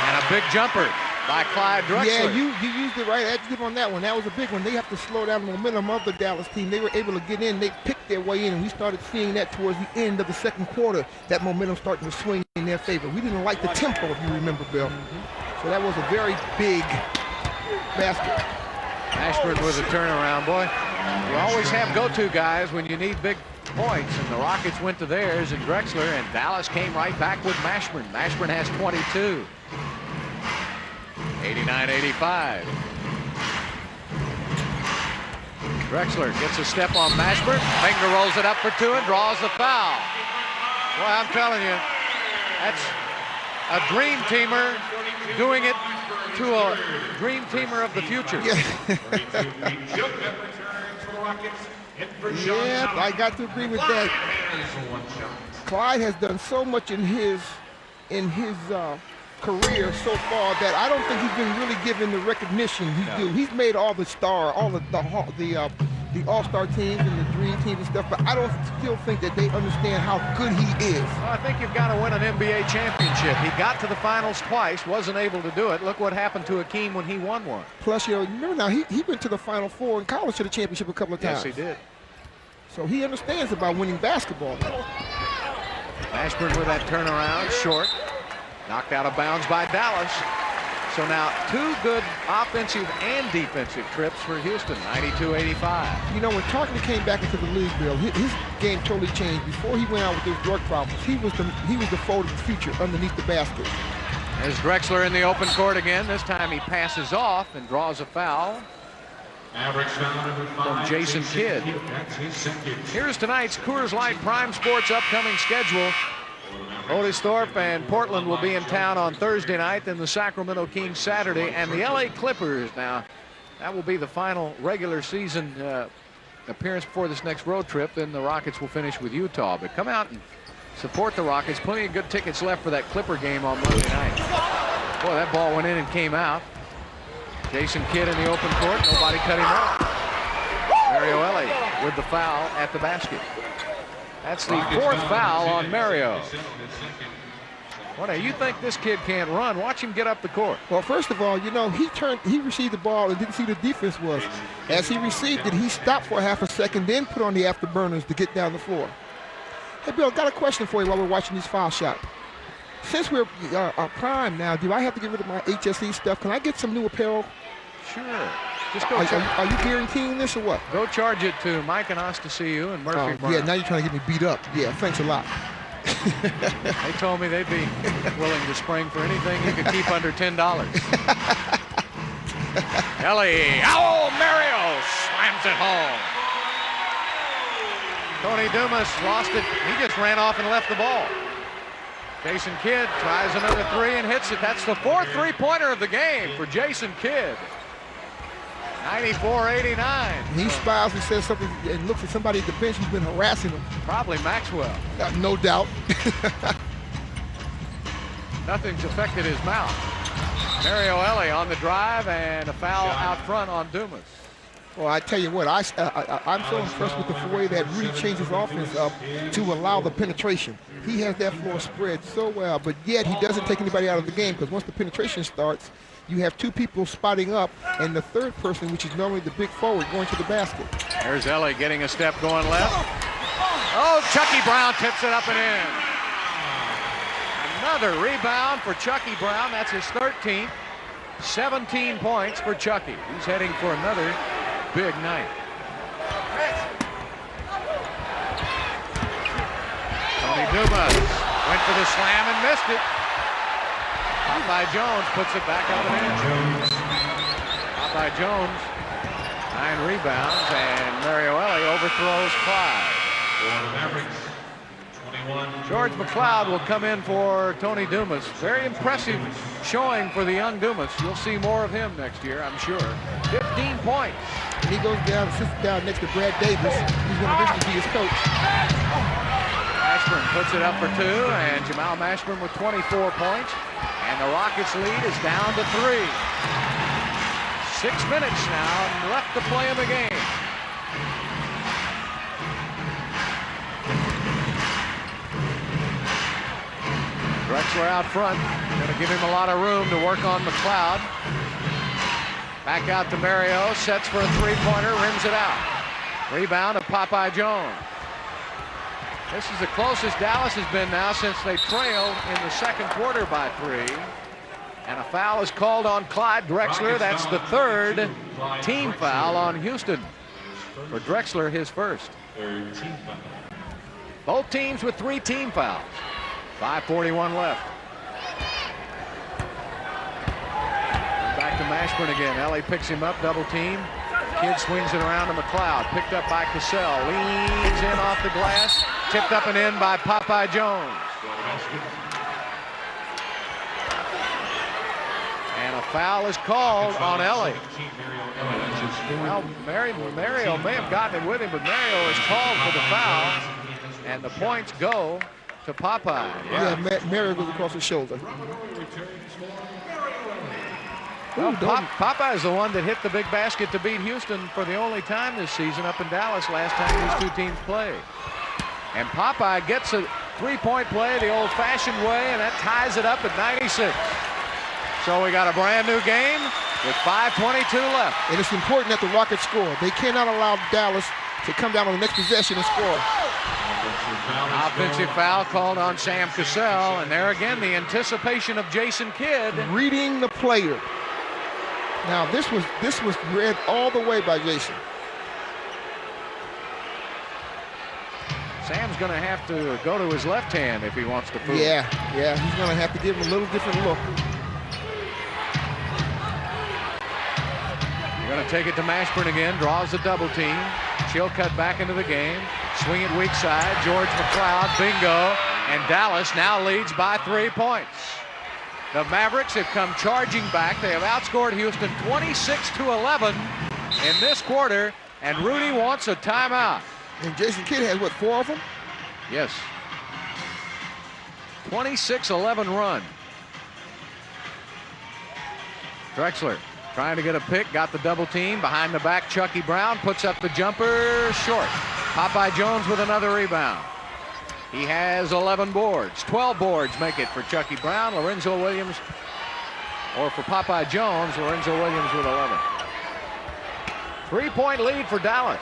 and a big jumper by Clyde Drexler. Yeah, you used the right adjective on that one. That was a big one. They have to slow down the momentum of the Dallas team. They were able to get in. They picked their way in, and we started seeing that towards the end of the second quarter, that momentum starting to swing in their favor. We didn't like the tempo, if you remember, Bill. So that was a very big basket. Mashburn with a turnaround, boy. You always have go-to guys when you need big points, and the Rockets went to theirs, and Drexler, and Dallas came right back with Mashburn. Mashburn has 22. 89-85. Drexler gets a step on Mashburn. Finger rolls it up for 2 and draws the foul. Boy, I'm telling you, that's a dream teamer doing it to a dream teamer of the future. Yeah. Yeah, I got to agree with that. Clyde has done so much in his career so far that I don't think he's been really given the recognition he's due. He's made all the all-star teams and the dream teams and stuff, but I don't still think that they understand how good he is. Well, I think you've got to win an NBA championship. He got to the finals twice, wasn't able to do it. Look what happened to Hakeem when he won one. Plus, remember now, he went to the Final Four in college to the championship a couple of times. Yes, he did. So he understands about winning basketball now. Mashburn with that turnaround, short. Knocked out of bounds by Dallas. So now 2 good offensive and defensive trips for Houston, 92-85. When Tarkin came back into the league, Bill, his game totally changed. Before he went out with his drug problems, he was the forward of the future underneath the basket. There's Drexler in the open court again. This time he passes off and draws a foul. Mavericks foul number 5 from Jason Kidd. Here's tonight's Coors Light Prime Sports upcoming schedule. Otis Thorpe and Portland will be in town on Thursday night, then the Sacramento Kings Saturday, and the LA Clippers. Now, that will be the final regular season appearance before this next road trip. Then the Rockets will finish with Utah. But come out and support the Rockets. Plenty of good tickets left for that Clipper game on Monday night. Boy, that ball went in and came out. Jason Kidd in the open court. Nobody cut him off. Mario Ellie with the foul at the basket. That's the 4th foul on Mario. What do you think this kid can't run? Watch him get up the court. Well, first of all, he received the ball and didn't see the defense was. As he received it, he stopped for half a second, then put on the afterburners to get down the floor. Hey, Bill, got a question for you while we're watching these foul shots. Since we're prime now, do I have to get rid of my HSE stuff? Can I get some new apparel? Sure. Just go. Are you guaranteeing this or what? Go charge it to Mike and Ostasiu and Murphy Brown. Yeah, now you're trying to get me beat up. Yeah, thanks a lot. They told me they'd be willing to spring for anything you could keep under $10. Ellie. Oh, Mario slams it home. Tony Dumas lost it. He just ran off and left the ball. Jason Kidd tries another 3 and hits it. That's the 4th three-pointer of the game for Jason Kidd. 94-89. He smiles and says something and looks at somebody at the bench who's been harassing him. Probably Maxwell. No doubt. Nothing's affected his mouth. Mario Ellie on the drive and a foul out front on Dumas. Well, I tell you what, I'm so impressed with the way that Reed changed his offense up to allow the penetration. He has that floor spread so well, but yet he doesn't take anybody out of the game because once the penetration starts, you have 2 people spotting up and the 3rd person, which is normally the big forward, going to the basket. There's Ellie getting a step going left. Oh, Chucky Brown tips it up and in. Another rebound for Chucky Brown. That's his 13th. 17 points for Chucky. He's heading for another big night. Tony Dumas went for the slam and missed it. Popeye Jones puts it back up and in. Popeye Jones, 9 rebounds, and Mario Ellie overthrows Clyde. George McLeod will come in for Tony Dumas. Very impressive showing for the young Dumas. You'll see more of him next year, I'm sure. 15 points. And he goes down, sits down next to Brad Davis. He's going to eventually be his coach. Mashburn puts it up for 2, and Jamal Mashburn with 24 points. And the Rockets lead is down to 3. 6 minutes now left to play in the game. Drexler out front. Going to give him a lot of room to work on McLeod. Back out to Mario. Sets for a 3-pointer. Rims it out. Rebound of Popeye Jones. This is the closest Dallas has been now since they trailed in the 2nd quarter by 3. And a foul is called on Clyde Drexler. That's the 3rd team foul on Houston. For Drexler, his 1st. Both teams with 3 team fouls. 5:41 left. Back to Mashburn again. Ellie picks him up, double team. Kidd swings it around to McLeod. Picked up by Cassell. Leans in off the glass. Tipped up and in by Popeye Jones. And a foul is called on Ellie. Well, Mario may have gotten it with him, but Mario is called for the foul, and the points go to Popeye. Yeah, Mario goes across his shoulder. Well, Popeye is the one that hit the big basket to beat Houston for the only time this season up in Dallas last time these two teams played. And Popeye gets a three-point play the old-fashioned way, and that ties it up at 96. So we got a brand new game with 5:22 left. And it's important that the Rockets score. They cannot allow Dallas to come down on the next possession and score. Offensive foul called on Sam Cassell, and there again the anticipation of Jason Kidd. Reading the player. Now this was read all the way by Jason. Sam's going to have to go to his left hand if he wants to fool. Yeah, he's going to have to give him a little different look. You're going to take it to Mashburn again, draws the double team. She'll cut back into the game. Swing it weak side. George McLeod, bingo. And Dallas now leads by 3 points. The Mavericks have come charging back. They have outscored Houston 26-11 in this quarter, and Rudy wants a timeout. And Jason Kidd has, what, 4 of them? Yes. 26-11 run. Drexler trying to get a pick, got the double team. Behind the back, Chucky Brown puts up the jumper, short. Popeye Jones with another rebound. He has 11 boards. 12 boards make it for Chucky Brown. Lorenzo Williams, or for Popeye Jones, Lorenzo Williams with 11. 3-point lead for Dallas.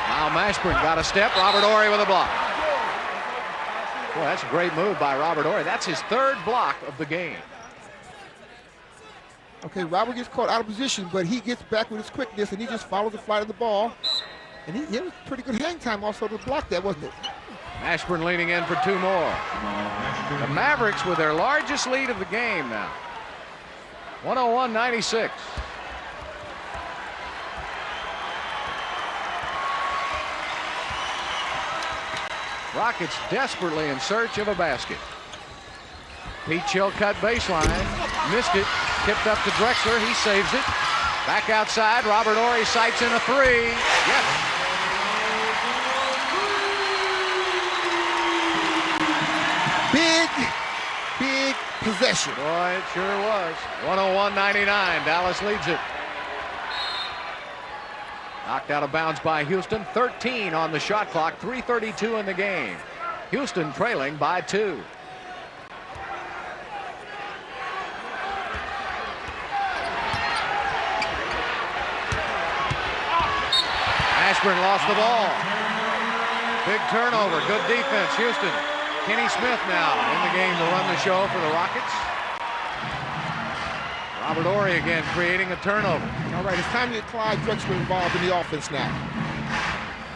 Now Mashburn got a step. Robert Horry with a block. Boy, that's a great move by Robert Horry. That's his 3rd block of the game. Okay, Robert gets caught out of position, but he gets back with his quickness, and he just follows the flight of the ball. And he was pretty good hang time also to block that, wasn't it? Mashburn leaning in for 2 more. The Mavericks with their largest lead of the game now. 101-96. Rockets desperately in search of a basket. Pete Chilcutt baseline. Missed it. Tipped up to Drexler. He saves it. Back outside. Robert Horry sights in a 3. Yes. Big possession. Boy, it sure was. 101-99. Dallas leads it. Knocked out of bounds by Houston. 13 on the shot clock. 3:32 in the game. Houston trailing by 2. Mashburn lost the ball. Big turnover. Good defense, Houston. Kenny Smith now in the game to run the show for the Rockets. Robert Horry again creating a turnover. All right, it's time to get Clyde Drexler involved in the offense now.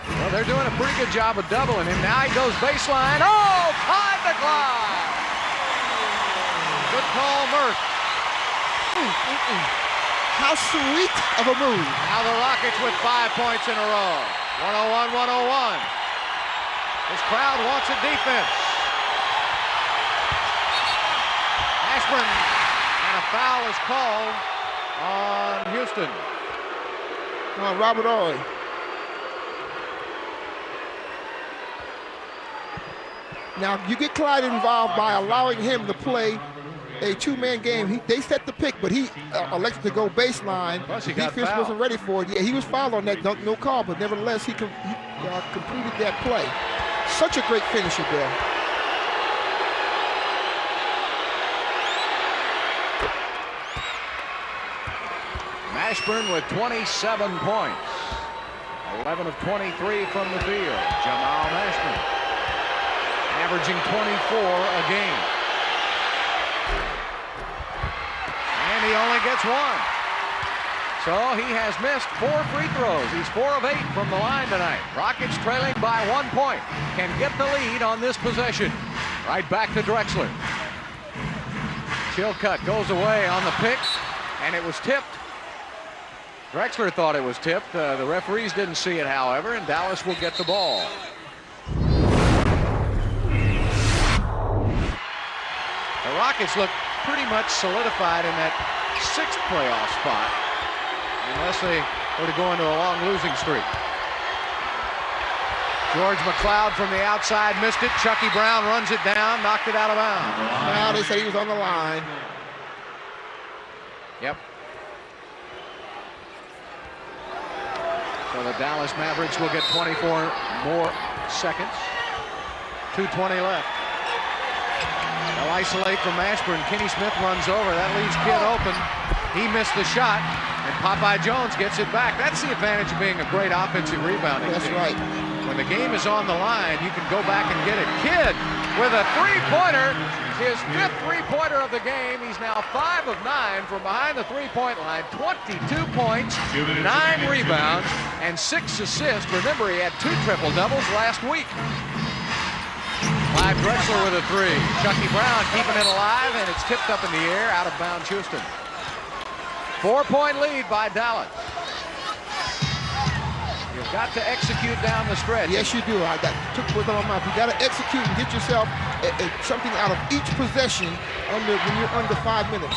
Well, they're doing a pretty good job of doubling him. Now he goes baseline. Oh, Clyde the Clyde. Good call, Murph. How sweet of a move. Now the Rockets with 5 points in a row. 101-101. This crowd wants a defense. Mashburn, and a foul is called on Houston. Robert Horry. Now you get Clyde involved by allowing him to play a 2-man game. They set the pick, but he elected to go baseline. Plus he the got defense fouled. wasn't ready for it. Yeah, he was fouled on that, no call, but nevertheless he completed that play. Such a great finisher there. Mashburn with 27 points. 11 of 23 from the field. Jamal Mashburn averaging 24 a game. And he only gets 1. So he has missed 4 free throws. He's 4 of 8 from the line tonight. Rockets trailing by 1 point. Can get the lead on this possession. Right back to Drexler. Chilcutt goes away on the pick, and it was tipped. Drexler thought it was tipped. The referees didn't see it, however, and Dallas will get the ball. The Rockets look pretty much solidified in that 6th playoff spot, unless they were to go into a long losing streak. George McLeod from the outside missed it. Chucky Brown runs it down, knocked it out of bounds. Now they said he was on the line. Yep. So the Dallas Mavericks will get 24 more seconds. 2:20 left. They'll isolate from Mashburn. Kenny Smith runs over. That leaves Kidd open. He missed the shot, and Popeye Jones gets it back. That's the advantage of being a great offensive rebounding team. That's right. When the game is on the line, you can go back and get it. Kidd with a three-pointer, his 5th three-pointer of the game. He's now 5 of 9 from behind the three-point line. 22 points, 9 rebounds, and 6 assists. Remember, he had 2 triple-doubles last week. Clyde Drexler with a 3. Chucky Brown keeping it alive, and it's tipped up in the air, out of bounds Houston. 4-point lead by Dallas. You've got to execute down the stretch. Yes, you do. I took words out of my mouth. You got to execute and get yourself something out of each possession when you're under 5 minutes.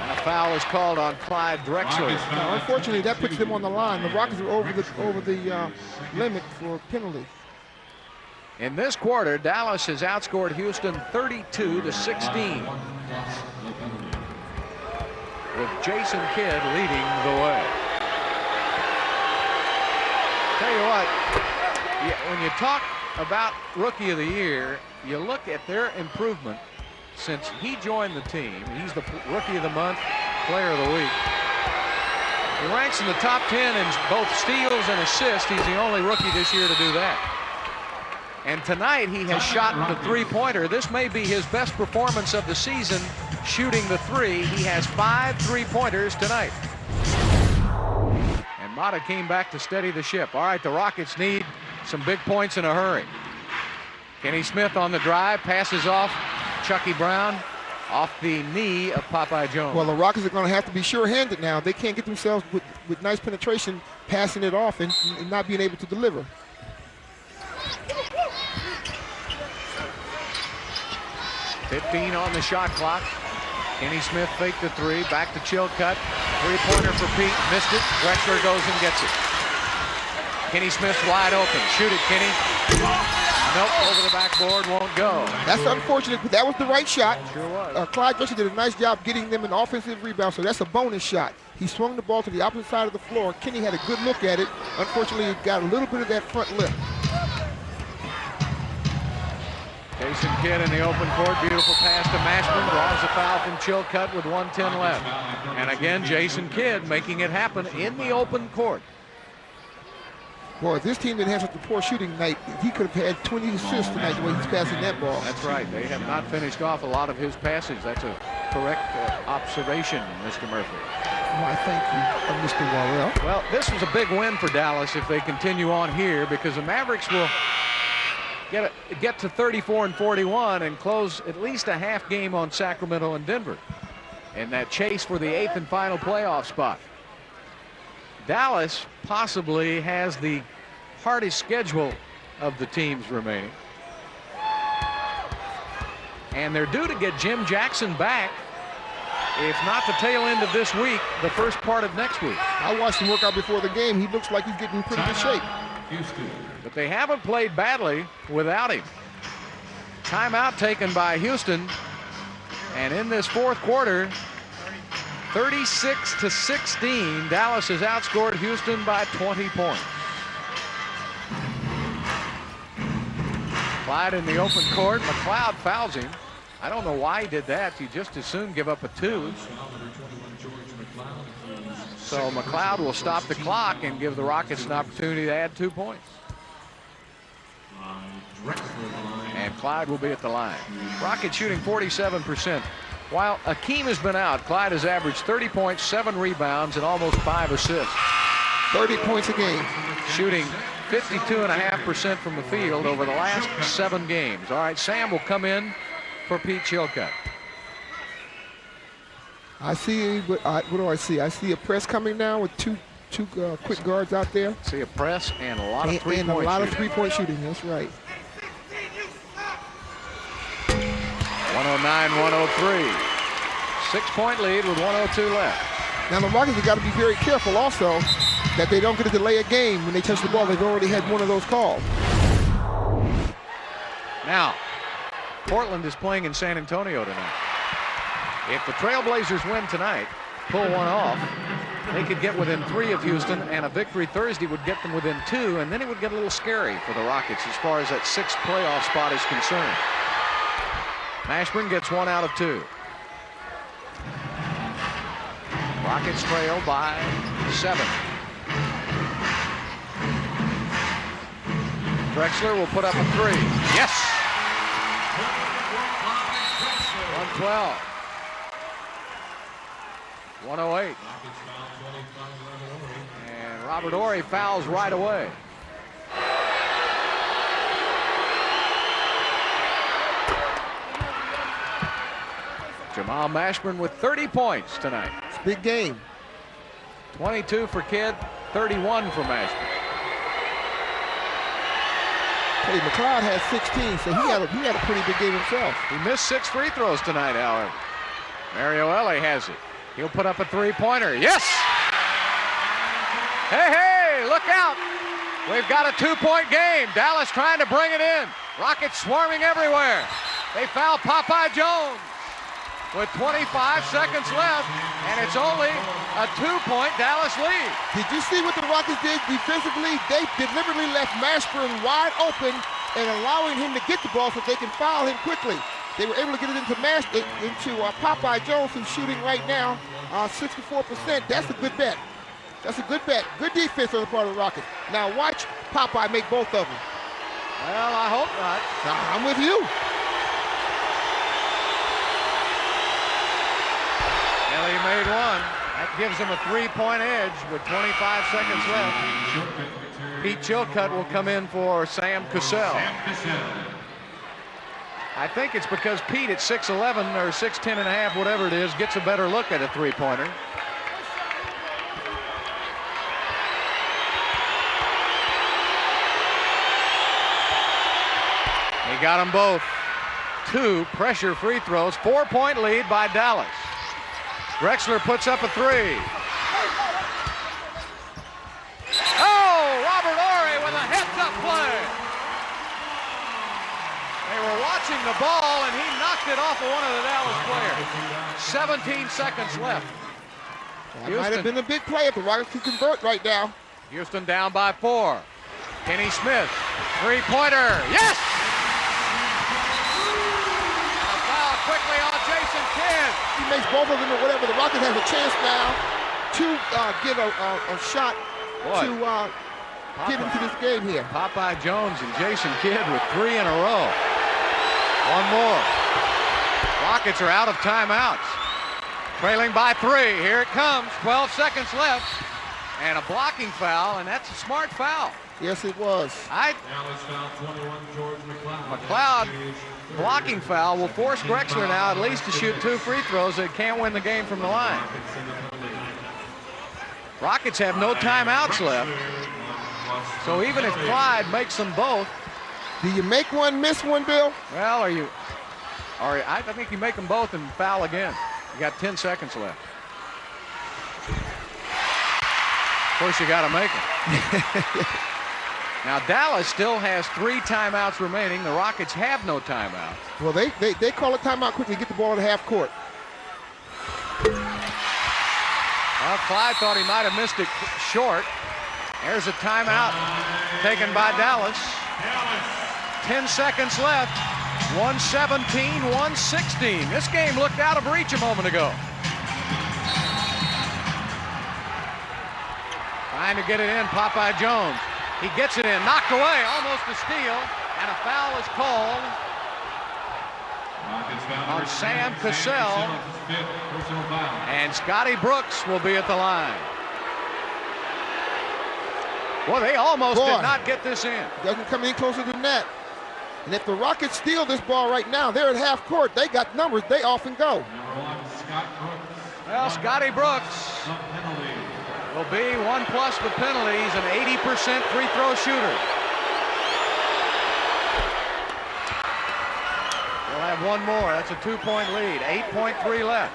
And a foul is called on Clyde Drexler. Now, unfortunately, that puts them on the line. The Rockets are over the limit for a penalty. In this quarter, Dallas has outscored Houston 32-16. With Jason Kidd leading the way. Tell you what, when you talk about Rookie of the Year, you look at their improvement since he joined the team. He's the Rookie of the Month, Player of the Week. He ranks in the top 10 in both steals and assists. He's the only rookie this year to do that. And tonight he has shot the three-pointer. This may be his best performance of the season, shooting the 3. He has 5 three-pointers tonight. And Mata came back to steady the ship. All right, the Rockets need some big points in a hurry. Kenny Smith on the drive, passes off Chucky Brown off the knee of Popeye Jones. Well, the Rockets are going to have to be sure-handed now. They can't get themselves with nice penetration, passing it off and not being able to deliver. .15 on the shot clock. Kenny Smith faked the 3, back to Chilcutt. Three-pointer for Pete, missed it. Drexler goes and gets it. Kenny Smith's wide open. Shoot it, Kenny. Nope, over the backboard, won't go. That's unfortunate, but that was the right shot. Sure was. Clyde Drexler did a nice job getting them an offensive rebound, so that's a bonus shot. He swung the ball to the opposite side of the floor. Kenny had a good look at it. Unfortunately, it got a little bit of that front lip. Jason Kidd in the open court. Beautiful pass to Mashburn. Draws a foul from Chilcutt with 1:10 left. And again, Jason Kidd making it happen in the open court. Boy, if this team didn't have such a poor shooting night, he could have had 20 assists tonight the way he's passing that ball. That's right. They have not finished off a lot of his passes. That's a correct observation, Mr. Murphy. Why, thank you, Mr. Warrell. Well, this was a big win for Dallas if they continue on here, because the Mavericks will get to 34-41 and close at least a half game on Sacramento and Denver in that chase for the 8th and final playoff spot. Dallas possibly has the hardest schedule of the teams remaining. And they're due to get Jim Jackson back, if not the tail end of this week, the first part of next week. I watched him work out before the game. He looks like he's getting in pretty good shape. But they haven't played badly without him. Timeout taken by Houston. And in this 4th quarter, 36-16, Dallas has outscored Houston by 20 points. Clyde in the open court. McLeod fouls him. I don't know why he did that. You just as soon give up a 2. So McLeod will stop the clock and give the Rockets an opportunity to add 2 points. And Clyde will be at the line. Rockets shooting 47%. While Akeem has been out, Clyde has averaged 30 points, 7 rebounds, and almost 5 assists. 30 points a game. Shooting 52.5% from the field over the last 7 games. All right, Sam will come in for Pete Chilcutt. I see, what do I see? I see a press coming now with two quick guards out there. See a press and a lot of three-point shooting. And a lot of three-point shooting, that's right. 109-103. 6-point lead with 102 left. Now the Rockets have got to be very careful also that they don't get a delay a game when they touch the ball. They've already had one of those calls. Now, Portland is playing in San Antonio tonight. If the Trailblazers win tonight, pull one off, they could get within 3 of Houston, and a victory Thursday would get them within 2, and then it would get a little scary for the Rockets as far as that 6th playoff spot is concerned. Mashburn gets 1 out of 2. Rockets trail by 7. Drexler will put up a 3. Yes! 112. 108. And Robert Horry fouls right away. Jamal Mashburn with 30 points tonight. It's a big game. 22 for Kidd, 31 for Mashburn. Hey, McLeod has 16, so he had a pretty big game himself. He missed 6 free throws tonight, however. Mario Elie has it. He'll put up a 3-pointer. Yes! Hey, look out! We've got a 2-point game. Dallas trying to bring it in. Rockets swarming everywhere. They foul Popeye Jones with 25 seconds left, and it's only a 2-point Dallas lead. Did you see what the Rockets did defensively? They deliberately left Mashburn wide open and allowing him to get the ball so they can foul him quickly. They were able to get it into Popeye Jones, who's shooting right now 64%. That's a good bet. That's a good bet. Good defense on the part of the Rockets. Now watch Popeye make both of them. Well, I hope not. I'm with you. Elie made 1. That gives him a 3-point edge with 25 seconds left. Pete Chilcutt will come in for Sam Cassell. I think it's because Pete at 6'11" or 6'10 and a half, whatever it is, gets a better look at a 3-pointer. He got them both. 2 pressure free throws. 4-point lead by Dallas. Drexler puts up a 3. Oh, Robert Horry with a heads-up play. They were watching the ball, and he knocked it off of one of the Dallas players. 17 seconds left. That might have been a big play if the Rockets could convert right now. Houston down by 4. Kenny Smith, 3-pointer. Yes! A foul quickly on Jason Kidd. He makes both of them or whatever. The Rockets have a chance now to get a shot to get into this game here. Popeye Jones and Jason Kidd with 3 in a row. One more. Rockets are out of timeouts. Trailing by 3. Here it comes. 12 seconds left. And a blocking foul, and that's a smart foul. Yes, it was. McLeod blocking foul will force Drexler now at least to shoot 2 free throws. They can't win the game from the line. Rockets have no timeouts left. So even if Clyde makes them both. Do you make one, miss one, Bill? Well, I think you make them both and foul again. You got 10 seconds left. Of course, you got to make them. Now, Dallas still has 3 timeouts remaining. The Rockets have no timeouts. Well, they call a timeout quickly, get the ball to half court. Well, Clyde thought he might have missed it short. There's a timeout taken by Dallas. 10 seconds left. 117-116. This game looked out of reach a moment ago. Trying to get it in, Popeye Jones. He gets it in, knocked away, almost a steal, and a foul is called on Sam Cassell, and Scotty Brooks will be at the line. Well, they almost did not get this in. Doesn't come any closer than that. And if the Rockets steal this ball right now, they're at half court. They got numbers. They off and go. Well, Scotty Brooks will be 1+ the penalties, an 80% free throw shooter. We'll have one more. That's a 2-point lead. 8.3 left.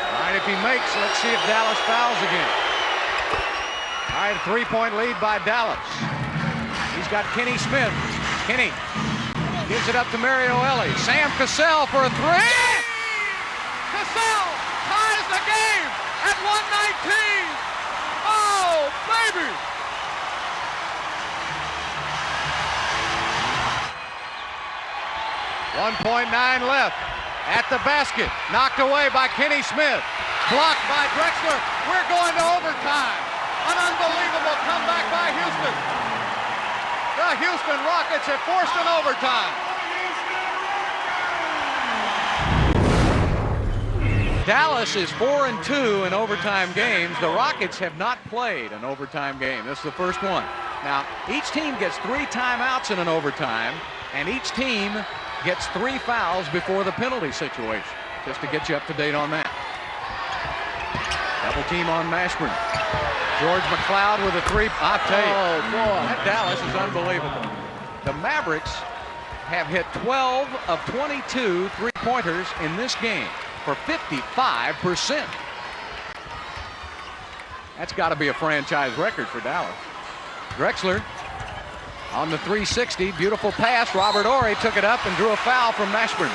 All right, if he makes, let's see if Dallas fouls again. All right, a 3-point lead by Dallas. He's got Kenny Smith. Kenny gives it up to Mario Ellie. Sam Cassell for a three. Cassell ties the game at 119. Oh, baby. .9 left. At the basket. Knocked away by Kenny Smith. Blocked by Drexler. We're going to overtime. An unbelievable comeback by Houston. The Houston Rockets have forced an overtime. Dallas is 4-2 in overtime games. The Rockets have not played an overtime game. This is the first one. Now, each team gets 3 timeouts in an overtime, and each team gets 3 fouls before the penalty situation, just to get you up to date on that. Double team on Mashburn. George McLeod with a 3. I'll tell you, that Dallas is unbelievable. The Mavericks have hit 12 of 22 three-pointers in this game for 55%. That's got to be a franchise record for Dallas. Drexler on the 360, beautiful pass. Robert Horry took it up and drew a foul from Mashburn.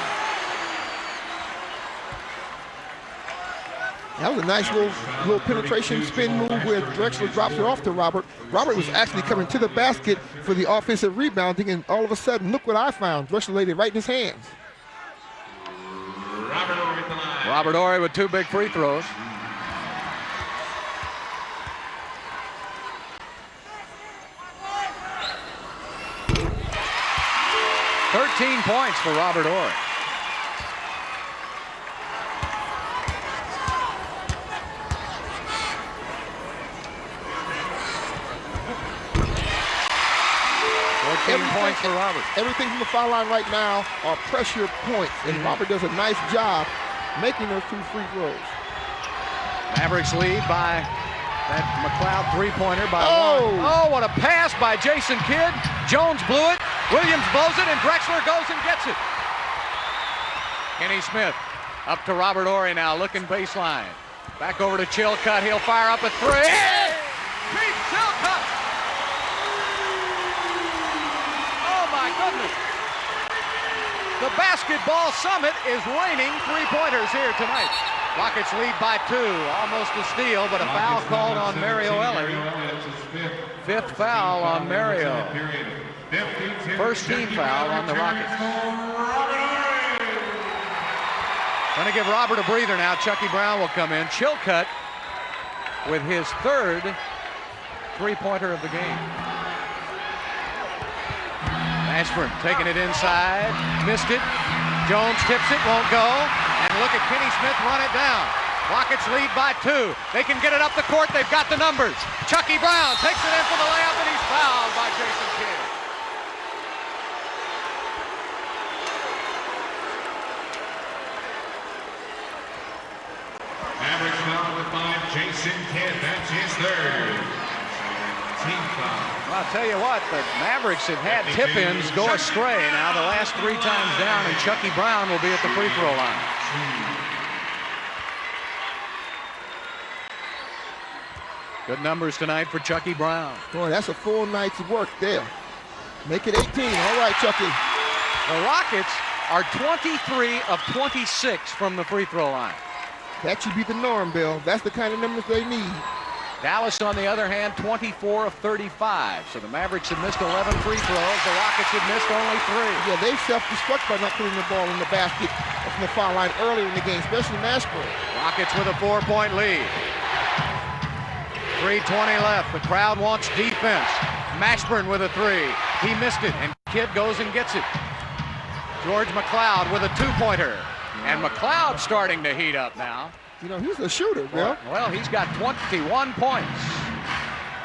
That was a nice little penetration spin move where Drexler drops it off to Robert. Robert was actually coming to the basket for the offensive rebounding, and all of a sudden, look what I found. Drexler laid it right in his hands. Robert Horry with 2 big free throws. .13 points for Robert Horry. Points for Robert. Everything from the foul line right now are pressure points, and Robert does a nice job making those 2 free throws. Mavericks lead by that McLeod 3-pointer by 1. Oh, what a pass by Jason Kidd. Jones blew it. Williams blows it, and Drexler goes and gets it. Kenny Smith up to Robert Horry now, looking baseline. Back over to Chilcutt. He'll fire up a 3. Pete Chilcutt. Goodness. The basketball summit is raining 3-pointers here tonight. Rockets lead by 2, almost a steal, but a foul called on Mario Ellie. 5th foul on Mario. First team foul on the Rockets. Going to give Robert a breather now. Chucky Brown will come in. Chilcutt with his 3rd 3-pointer of the game. Mashburn taking it inside, missed it. Jones tips it, won't go. And look at Kenny Smith run it down. Rockets lead by 2. They can get it up the court. They've got the numbers. Chucky Brown takes it in for the layup, and he's fouled by Jason Kidd. Mavericks foul with 5. Jason Kidd, that's his 3rd. Team foul. Well, I'll tell you what, the Mavericks have had tip-ins go astray now the last 3 times down, and Chucky Brown will be at the free throw line. Good numbers tonight for Chucky Brown. Boy, that's a full night's work there. Make it 18. All right, Chucky. The Rockets are 23 of 26 from the free throw line. That should be the norm, Bill. That's the kind of numbers they need. Dallas, on the other hand, 24 of 35. So the Mavericks have missed 11 free throws. The Rockets have missed only 3. Yeah, they self-destruct by not putting the ball in the basket from the foul line earlier in the game, especially Mashburn. Rockets with a 4-point lead. 3:20 left. The crowd wants defense. Mashburn with a 3. He missed it, and Kidd goes and gets it. George McLeod with a 2-pointer. And McLeod starting to heat up now. You know, he's a shooter, Bill. Well, he's got 21 points.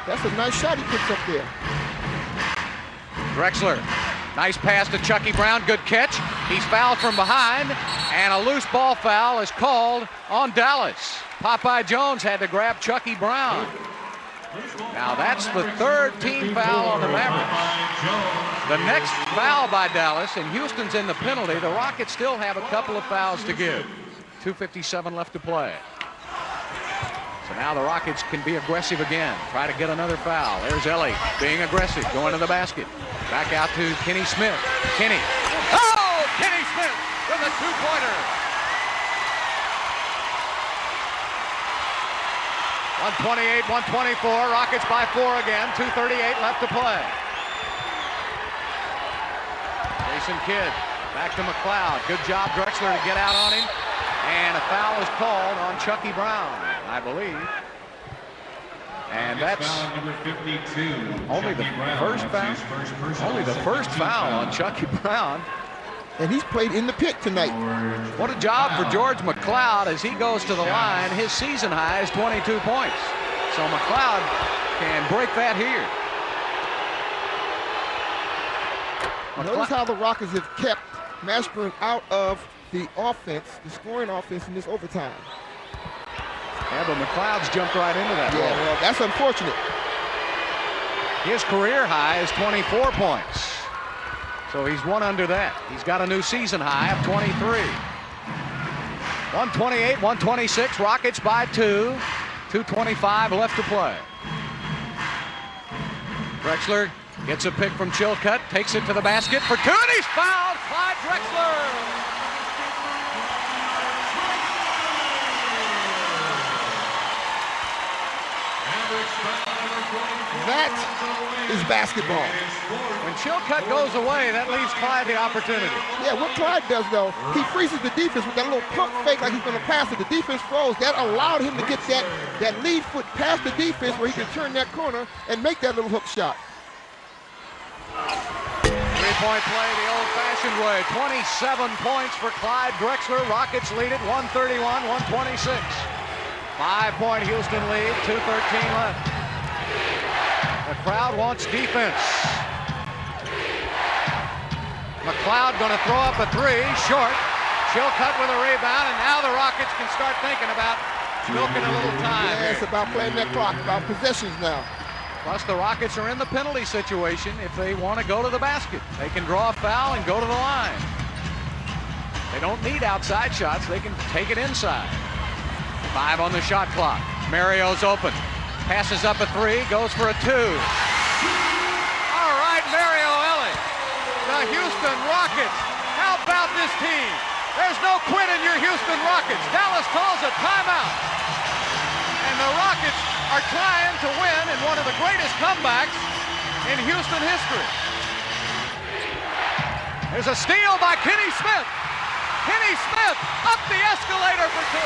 That's a nice shot he puts up there. Drexler, nice pass to Chucky Brown, good catch. He's fouled from behind, and a loose ball foul is called on Dallas. Popeye Jones had to grab Chucky Brown. Now that's the third team foul on the Mavericks. The next foul by Dallas, and Houston's in the penalty. The Rockets still have a couple of fouls to give. 2:57 left to play. So now the Rockets can be aggressive again. Try to get another foul. There's Ellie being aggressive, going to the basket. Back out to Kenny Smith. Kenny. Oh! Kenny Smith with a two-pointer. 128-124. Rockets by 4 again. 2:38 left to play. Jason Kidd back to McLeod. Good job, Drexler, to get out on him. And a foul is called on Chucky Brown, I believe. And that's only the first foul. Only the first foul on Chucky Brown. And he's played in the pit tonight. What a job for George McLeod as he goes to the line. His season high is 22 points. So McLeod can break that here. Notice how the Rockets have kept Mashburn out of the offense, the scoring offense in this overtime. Yeah, but McLeod's jumped right into that. Yeah, well, that's unfortunate. His career high is 24 points. So he's one under that. He's got a new season high of 23. 128-126. Rockets by 2. 2:25 left to play. Drexler gets a pick from Chilcutt. Takes it to the basket for 2. And he's fouled. Clyde Drexler. That is basketball. When Chilcutt goes away, that leaves Clyde the opportunity. Yeah, what Clyde does, though, he freezes the defense with that little pump fake like he's going to pass it. The defense froze. That allowed him to get that lead foot past the defense where he can turn that corner and make that little hook shot. Three-point play the old-fashioned way. 27 points for Clyde Drexler. Rockets lead it 131-126. 5-point Houston lead, 2:13 left. The crowd wants defense. McLeod going to throw up a 3, short. Chilcutt with a rebound, and now the Rockets can start thinking about milking a little time. Yeah, it's about playing that clock, about possessions now. Plus, the Rockets are in the penalty situation if they want to go to the basket. They can draw a foul and go to the line. They don't need outside shots. They can take it inside. 5 on the shot clock. Mario's open. Passes up a 3, goes for a 2. All right, Mario Ellie. The Houston Rockets. How about this team? There's no quit in your Houston Rockets. Dallas calls a timeout. And the Rockets are trying to win in one of the greatest comebacks in Houston history. There's a steal by Kenny Smith. Kenny Smith up the escalator for 2.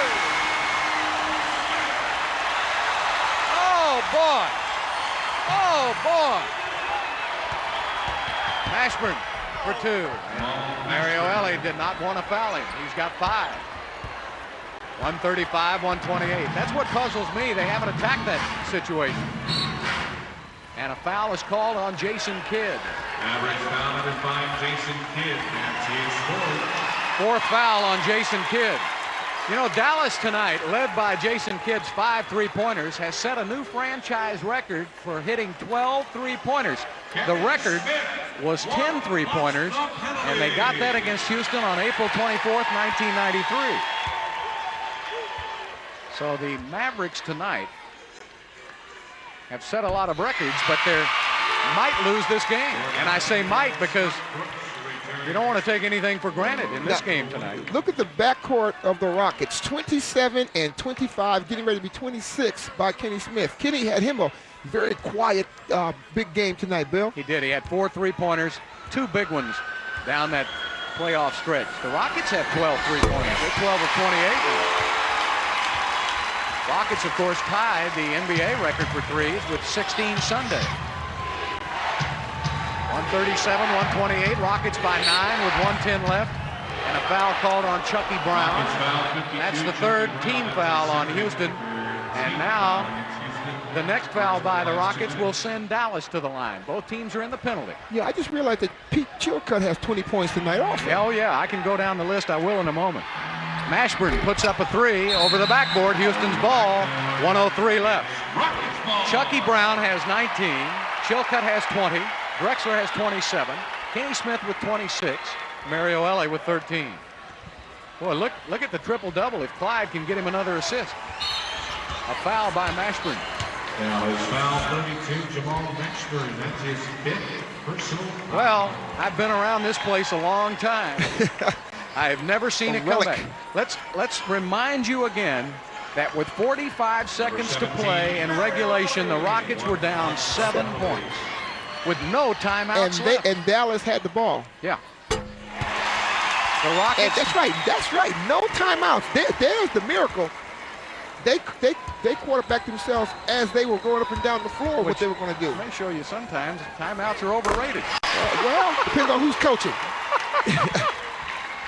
Oh, boy. Oh, boy. Mashburn for 2. And Mario Ellie did not want to foul him. He's got 5. 135-128. That's what puzzles me. They haven't attacked that situation. And a foul is called on Jason Kidd. Average foul number 5, Jason Kidd. That's his score. 4th foul on Jason Kidd. You know, Dallas tonight, led by Jason Kidd's 5 3-pointers, has set a new franchise record for hitting 12 3-pointers. The record was 10 3-pointers, and they got that against Houston on April 24th, 1993. So the Mavericks tonight have set a lot of records, but they might lose this game. And I say might because you don't want to take anything for granted in this game tonight. Look at the backcourt of the Rockets. 27 and 25, getting ready to be 26 by Kenny Smith. Kenny had him a very quiet, big game tonight, Bill. He did. He had 4 3-pointers, 2 big ones down that playoff stretch. The Rockets have 12 3-pointers. They're 12 of 28 now. Rockets, of course, tied the NBA record for threes with 16 Sunday. 137-128. Rockets by 9 with 1:10 left. And a foul called on Chucky Brown. That's the 3rd team foul on Houston. And now the next foul by the Rockets will send Dallas to the line. Both teams are in the penalty. Yeah, I just realized that Pete Chilcutt has 20 points tonight also. Oh, yeah, I can go down the list. I will in a moment. Mashburn puts up a 3 over the backboard. Houston's ball. 1:03 left. Chucky Brown has 19. Chilcutt has 20. Drexler has 27. Kenny Smith with 26. Mario Ellie with 13. Boy, look at the triple-double if Clyde can get him another assist. A foul by Mashburn. Now his foul 32, Jamal Mashburn. That's his 5th personal foul. Well, I've been around this place a long time. I have never seen it come back. Let's remind you again that with 45 seconds to play in regulation, the Rockets were down 7 points with no timeouts left. And Dallas had the ball. Yeah. The Rockets. And that's right. No timeouts. There's the miracle. They quarterbacked themselves as they were going up and down the floor what they were going to do. May show you sometimes timeouts are overrated. Well, depends on who's coaching.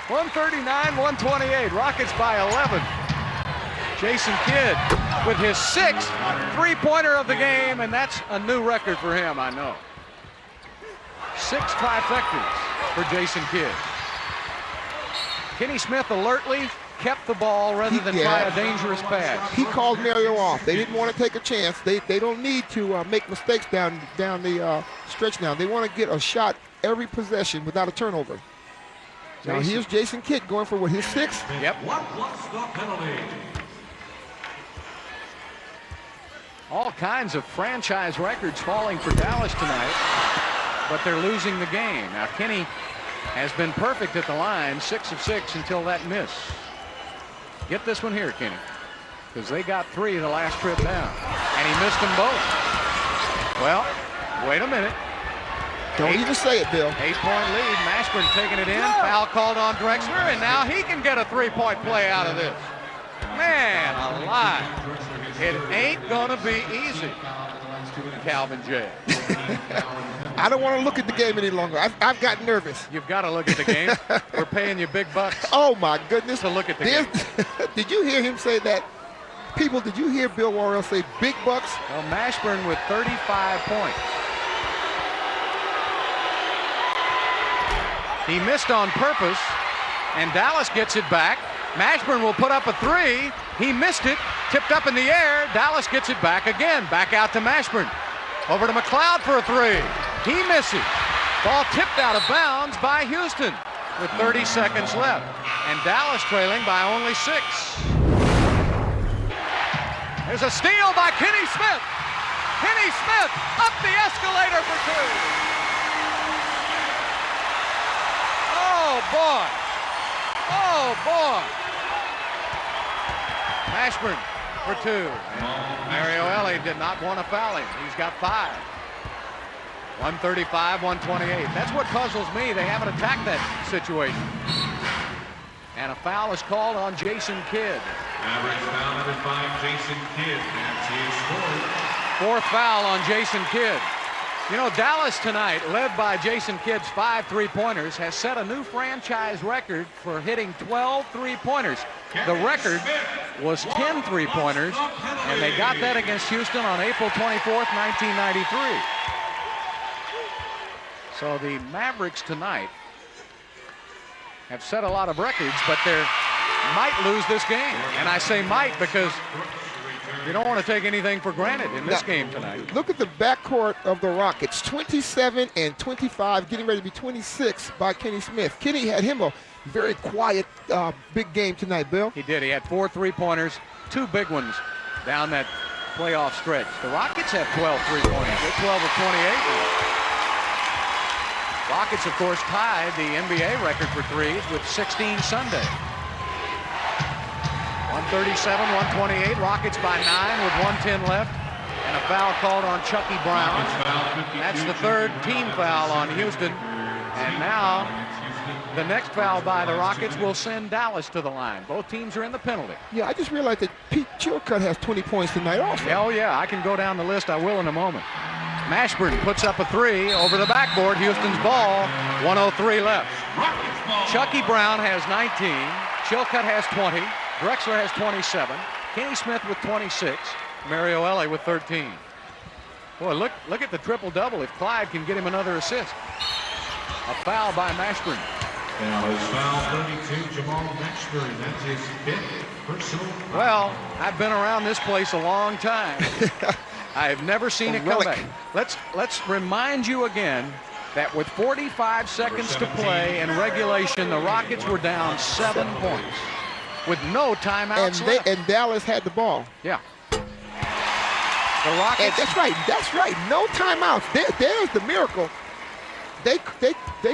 139-128. Rockets by 11. Jason Kidd with his 6th three-pointer of the game, and that's a new record for him, I know. 6 trifectas for Jason Kidd. Kenny Smith alertly kept the ball rather than try a dangerous pass. He called Mario off. They didn't want to take a chance. They don't need to make mistakes down the stretch now. They want to get a shot every possession without a turnover. Now here's Jason Kidd going for his 6th. Yep. What was the penalty? All kinds of franchise records falling for Dallas tonight, but they're losing the game. Now Kenny has been perfect at the line, 6 of 6 until that miss. Get this one here, Kenny, because they got 3 the last trip down, and he missed them both. Well, wait a minute. Don't even say it, Bill. 8-point lead. Mashburn taking it in. Foul called on Drexler, and now he can get a 3-point play out of this. Man alive. It ain't gonna be easy, Calvin J. I don't want to look at the game any longer. I've got nervous. You've got to look at the game. We're paying you big bucks. Oh my goodness. To look at the game. Did you hear him say that? People, did you hear Bill Worrell say big bucks? Well, Mashburn with 35 points. He missed on purpose, and Dallas gets it back. Mashburn will put up a 3. He missed it, tipped up in the air. Dallas gets it back again. Back out to Mashburn. Over to McLeod for a 3. He misses. Ball tipped out of bounds by Houston with 30 seconds left. And Dallas trailing by only 6. There's a steal by Kenny Smith. Kenny Smith up the escalator for 2. Oh, boy. Oh, boy. Mashburn for 2. And Mario Ellie did not want to foul him. He's got 5. 135-128. That's what puzzles me. They haven't attacked that situation. And a foul is called on Jason Kidd. Mavericks foul number 5, Jason Kidd. That's his 4th. 4th foul on Jason Kidd. You know, Dallas tonight, led by Jason Kidd's 5 3-pointers, has set a new franchise record for hitting 12 3-pointers. The record was 10 3-pointers, and they got that against Houston on April 24th, 1993. So the Mavericks tonight have set a lot of records, but they might lose this game. And I say might because you don't want to take anything for granted in this game tonight. Look at the backcourt of the Rockets. 27 and 25, getting ready to be 26 by Kenny Smith. Kenny had him a very quiet, big game tonight, Bill. He did. He had 4 3-pointers, 2 big ones down that playoff stretch. The Rockets have 12 3-pointers. They're 12 of 28. Rockets, of course, tied the NBA record for threes with 16 Sunday. 137-128. Rockets by 9 with 1:10 left. And a foul called on Chucky Brown. That's the 3rd team foul on Houston. And now the next foul by the Rockets will send Dallas to the line. Both teams are in the penalty. Yeah, I just realized that Pete Chilcutt has 20 points tonight also. Oh, yeah, I can go down the list. I will in a moment. Mashburn puts up a 3 over the backboard. Houston's ball. 1:03 left. Chucky Brown has 19. Chilcutt has 20. Drexler has 27. Kenny Smith with 26. Mario Ellie with 13. Boy, look at the triple-double if Clyde can get him another assist. A foul by Mashburn. Now his foul 32, Jamal Mashburn. That's his 5th personal foul. Well, I've been around this place a long time. I have never seen a comeback. Let's remind you again that with 45 seconds to play in regulation, the Rockets were down 7 points with no timeouts left. And Dallas had the ball. Yeah. The Rockets. And that's right. No timeouts. There's the miracle. They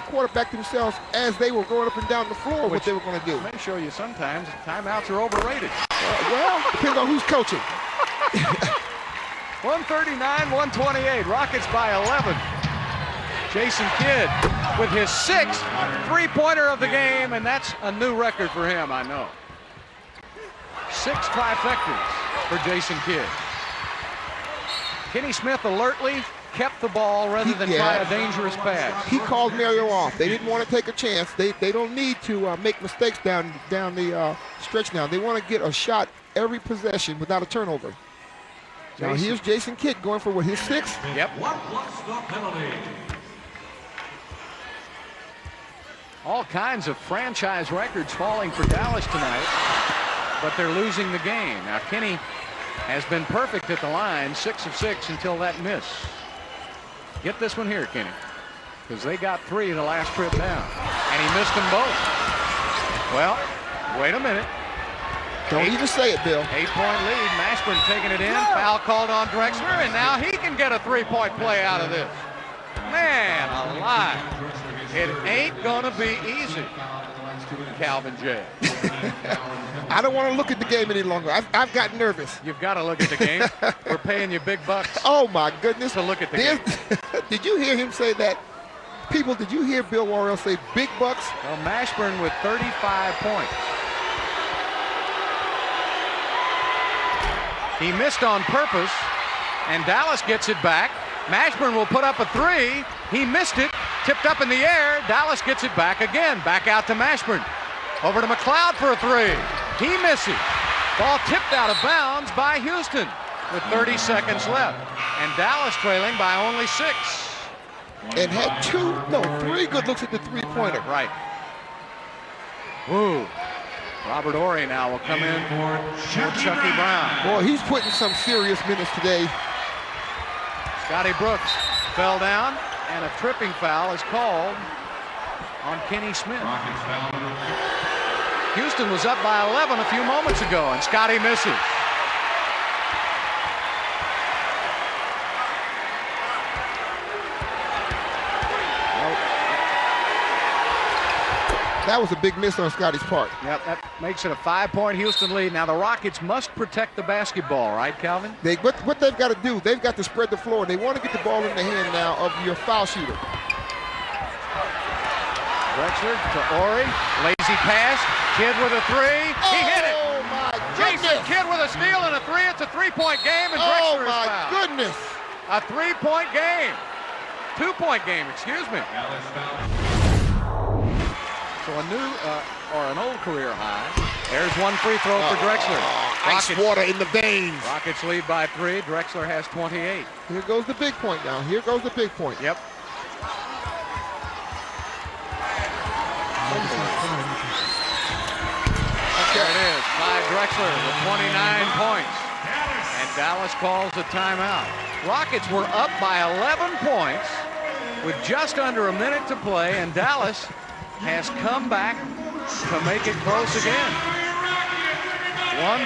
quarterbacked themselves as they were going up and down the floor what they were going to do. May show you sometimes timeouts are overrated. Well, depends on who's coaching. 139-128. Rockets by 11. Jason Kidd with his 6th three-pointer of the game, and that's a new record for him, I know. 6 trifectas for Jason Kidd. Kenny Smith alertly kept the ball rather than try a dangerous pass. He called Mario off. They didn't want to take a chance. They don't need to make mistakes down the stretch now. They want to get a shot every possession without a turnover. Now here's Jason Kidd going for his 6th? Yep. What was the penalty? All kinds of franchise records falling for Dallas tonight, but they're losing the game. Now Kenny has been perfect at the line, 6 of 6 until that miss. Get this one here, Kenny, because they got 3 the last trip down, and he missed them both. Well, wait a minute. Don't even say it, Bill. 8-point lead. Mashburn taking it in. Foul called on Drexler, and now he can get a 3-point play out of this. Man alive. It ain't going to be easy, Calvin J. I don't want to look at the game any longer. I've gotten nervous. You've got to look at the game. We're paying you big bucks. Oh, my goodness. To look at the game. Did you hear him say that? People, did you hear Bill Warrell say big bucks? Well, Mashburn with 35 points. He missed on purpose, and Dallas gets it back. Mashburn will put up a 3. He missed it. Tipped up in the air. Dallas gets it back again. Back out to Mashburn. Over to McLeod for a 3. He misses. Ball tipped out of bounds by Houston with 30 seconds left. And Dallas trailing by only 6. And had 3 good looks at the three-pointer. Right. Woo. Robert Horry now will come in for Chucky Brown. Boy, he's putting some serious minutes today. Scotty Brooks fell down, and a tripping foul is called on Kenny Smith. Houston was up by 11 a few moments ago, and Scotty misses. That was a big miss on Scotty's part. Yep, that makes it a 5-point Houston lead. Now the Rockets must protect the basketball, right, Calvin? What they've got to do, they've got to spread the floor. They want to get the ball in the hand now of your foul shooter. Drexler to Horry, lazy pass, Kidd with a 3. He hit it. Oh my Jason goodness! Kidd with a steal and a 3. It's a 3-point game, and Drexler is fouled. Oh my goodness! A 3-point game. 2-point game, excuse me. So a new or an old career high. There's one free throw for Drexler. Ice water in the veins. Rockets lead by 3. Drexler has 28. Here goes the big point now. Here goes the big point. Yep. There it is. Clyde Drexler with 29 points. And Dallas calls a timeout. Rockets were up by 11 points with just under a minute to play, and Dallas has come back to make it close again.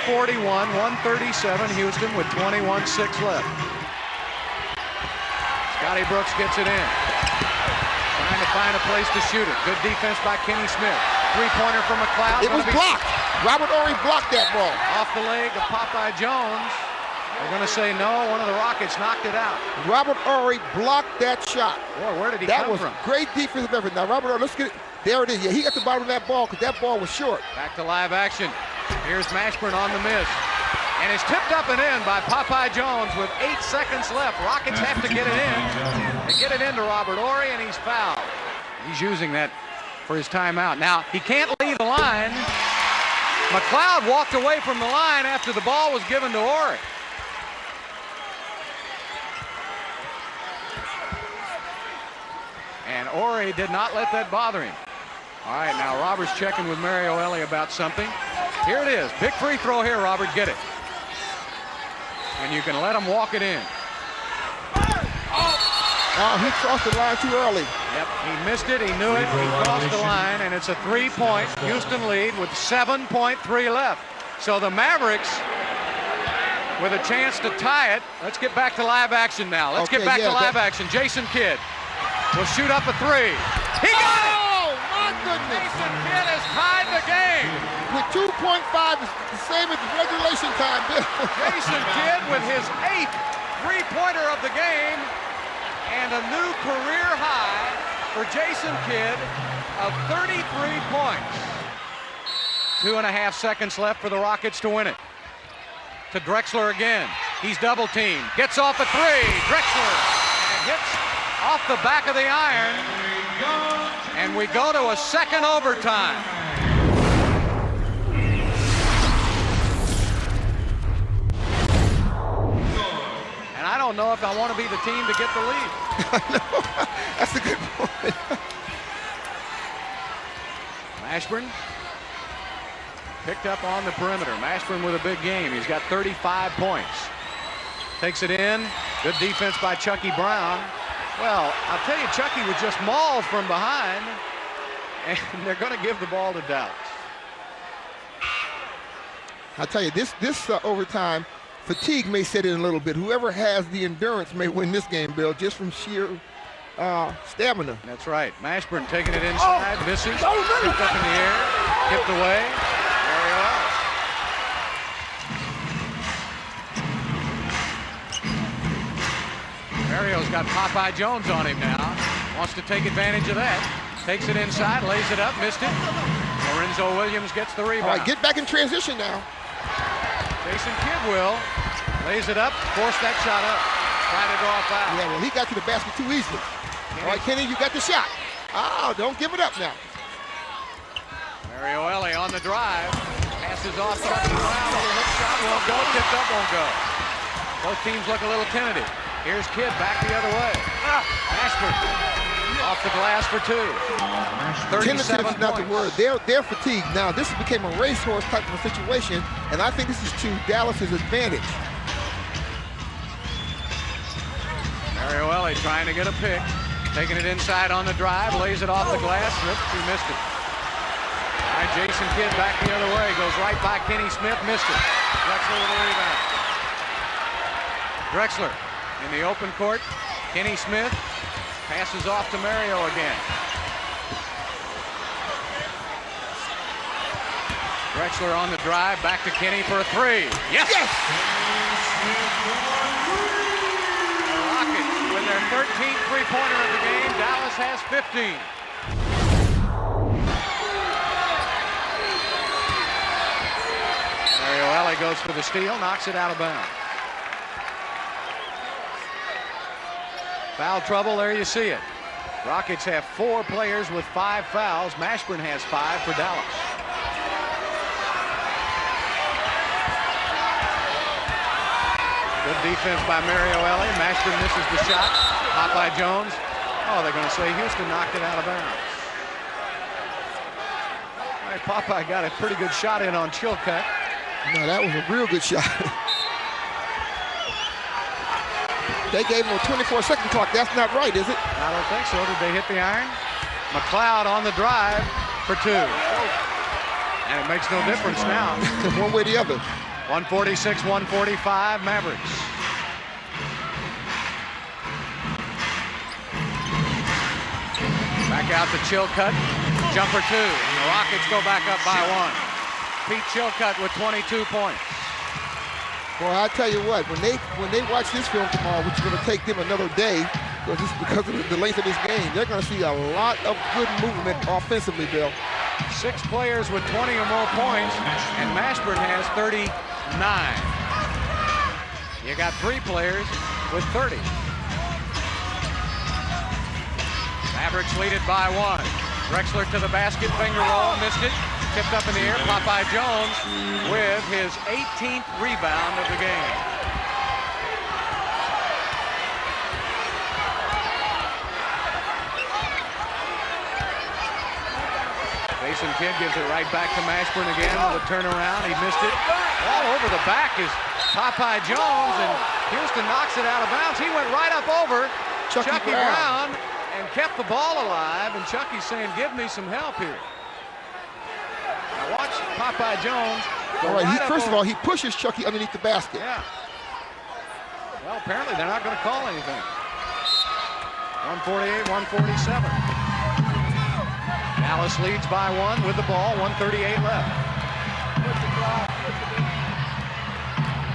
141-137 Houston with 21-6 left. Scotty Brooks gets it in. Trying to find a place to shoot it. Good defense by Kenny Smith. 3-pointer from McLeod. It was blocked. Robert Horry blocked that ball. Off the leg of Popeye Jones. They're going to say no. One of the Rockets knocked it out. Robert Horry blocked that shot. Boy, where did he come from? That was great defensive effort. Now, Robert Horry, let's get it. There it is. Yeah, he got the bottom of that ball because that ball was short. Back to live action. Here's Mashburn on the miss. And it's tipped up and in by Popeye Jones with 8 seconds left. Rockets have to get it in. They get it into Robert Horry, and he's fouled. He's using that for his timeout. Now, he can't leave the line. McLeod walked away from the line after the ball was given to Horry. And Horry did not let that bother him. All right, now Robert's checking with Mario Elie about something. Here it is. Big free throw here, Robert. Get it. And you can let him walk it in. Oh, he crossed the line too early. Yep, he missed it, he knew it, he crossed the line, and it's a 3-point Houston lead with 7.3 left. So the Mavericks with a chance to tie it. Let's get back to live action now. Let's get back to live action. Jason Kidd will shoot up a 3. He got it! Oh, my goodness. Jason Kidd has tied the game. With 2.5, it's the same as regulation time, Bill. Jason Kidd with his 8th three-pointer of the game, and a new career high for Jason Kidd of 33 points. 2.5 seconds left for the Rockets to win it. To Drexler again. He's double teamed. Gets off a 3. Drexler and hits off the back of the iron. And we go to a second overtime. And I don't know if I want to be the team to get the lead. That's a good point. Mashburn picked up on the perimeter. Mashburn with a big game. He's got 35 points. Takes it in. Good defense by Chucky Brown. Well, I'll tell you, Chucky was just mauled from behind, and they're going to give the ball to Dallas. I'll tell you, this overtime, fatigue may set in a little bit. Whoever has the endurance may win this game, Bill, just from sheer stamina. That's right. Mashburn taking it inside, misses, picked up in the air, tipped away. Very well. Mario's got Popeye Jones on him now. Wants to take advantage of that. Takes it inside, lays it up, missed it. Lorenzo Williams gets the rebound. All right, get back in transition now. Jason Kidd will. Lays it up, force that shot up. Try to draw a foul. Yeah, well, he got to the basket too easily. All right, Kenny, you got the shot. Oh, don't give it up now. Mario Ellie on the drive. Passes off Chucky Brown. Little hook shot won't go. Tipped up won't go. Both teams look a little tentative. Here's Kidd back the other way. Mashburn off the glass for 2. 37 Tentative is not the word. They're fatigued. Now, this became a racehorse type of a situation, and I think this is to Dallas's advantage. Mario Ellie trying to get a pick. Taking it inside on the drive. Lays it off the glass. Oops, he missed it. All right, Jason Kidd back the other way. Goes right by Kenny Smith. Missed it. Drexler with a rebound. Drexler in the open court. Kenny Smith passes off to Mario again. Drexler on the drive. Back to Kenny for a 3. Yes! The Rockets with their 13th three-pointer of the game. Dallas has 15. Mario Ellie goes for the steal, knocks it out of bounds. Foul trouble, there you see it. Rockets have 4 players with 5 fouls. Mashburn has 5 for Dallas. Good defense by Mario Ellie. Mashburn misses the shot. Popeye Jones. Oh, they're going to say Houston knocked it out of bounds. All right, Popeye got a pretty good shot in on Chilcutt. No, that was a real good shot. They gave him a 24-second clock. That's not right, is it? I don't think so. Did they hit the iron? McLeod on the drive for 2. And it makes no difference now. One way or the other. 146-145 Mavericks. Back out to Chilcutt. Jumper 2. And the Rockets go back up by 1. Pete Chilcutt with 22 points. Boy, I tell you what, when they watch this film tomorrow, which is going to take them another day, because of the length of this game, they're going to see a lot of good movement offensively, Bill. 6 players with 20 or more points, and Mashburn has 39. You got 3 players with 30. Mavericks lead it by 1. Drexler to the basket, finger roll, missed it. Tipped up in the air. Popeye Jones with his 18th rebound of the game. Jason Kidd gives it right back to Mashburn again with a turnaround. He missed it. All over the back is Popeye Jones, and Houston knocks it out of bounds. He went right up over Chucky Brown and kept the ball alive, and Chucky's saying, give me some help here. Now watch Popeye Jones. All right, first of all, he pushes Chucky underneath the basket. Yeah. Well, apparently they're not going to call anything. 148, 147. Dallas leads by 1 with the ball, 1:38 left.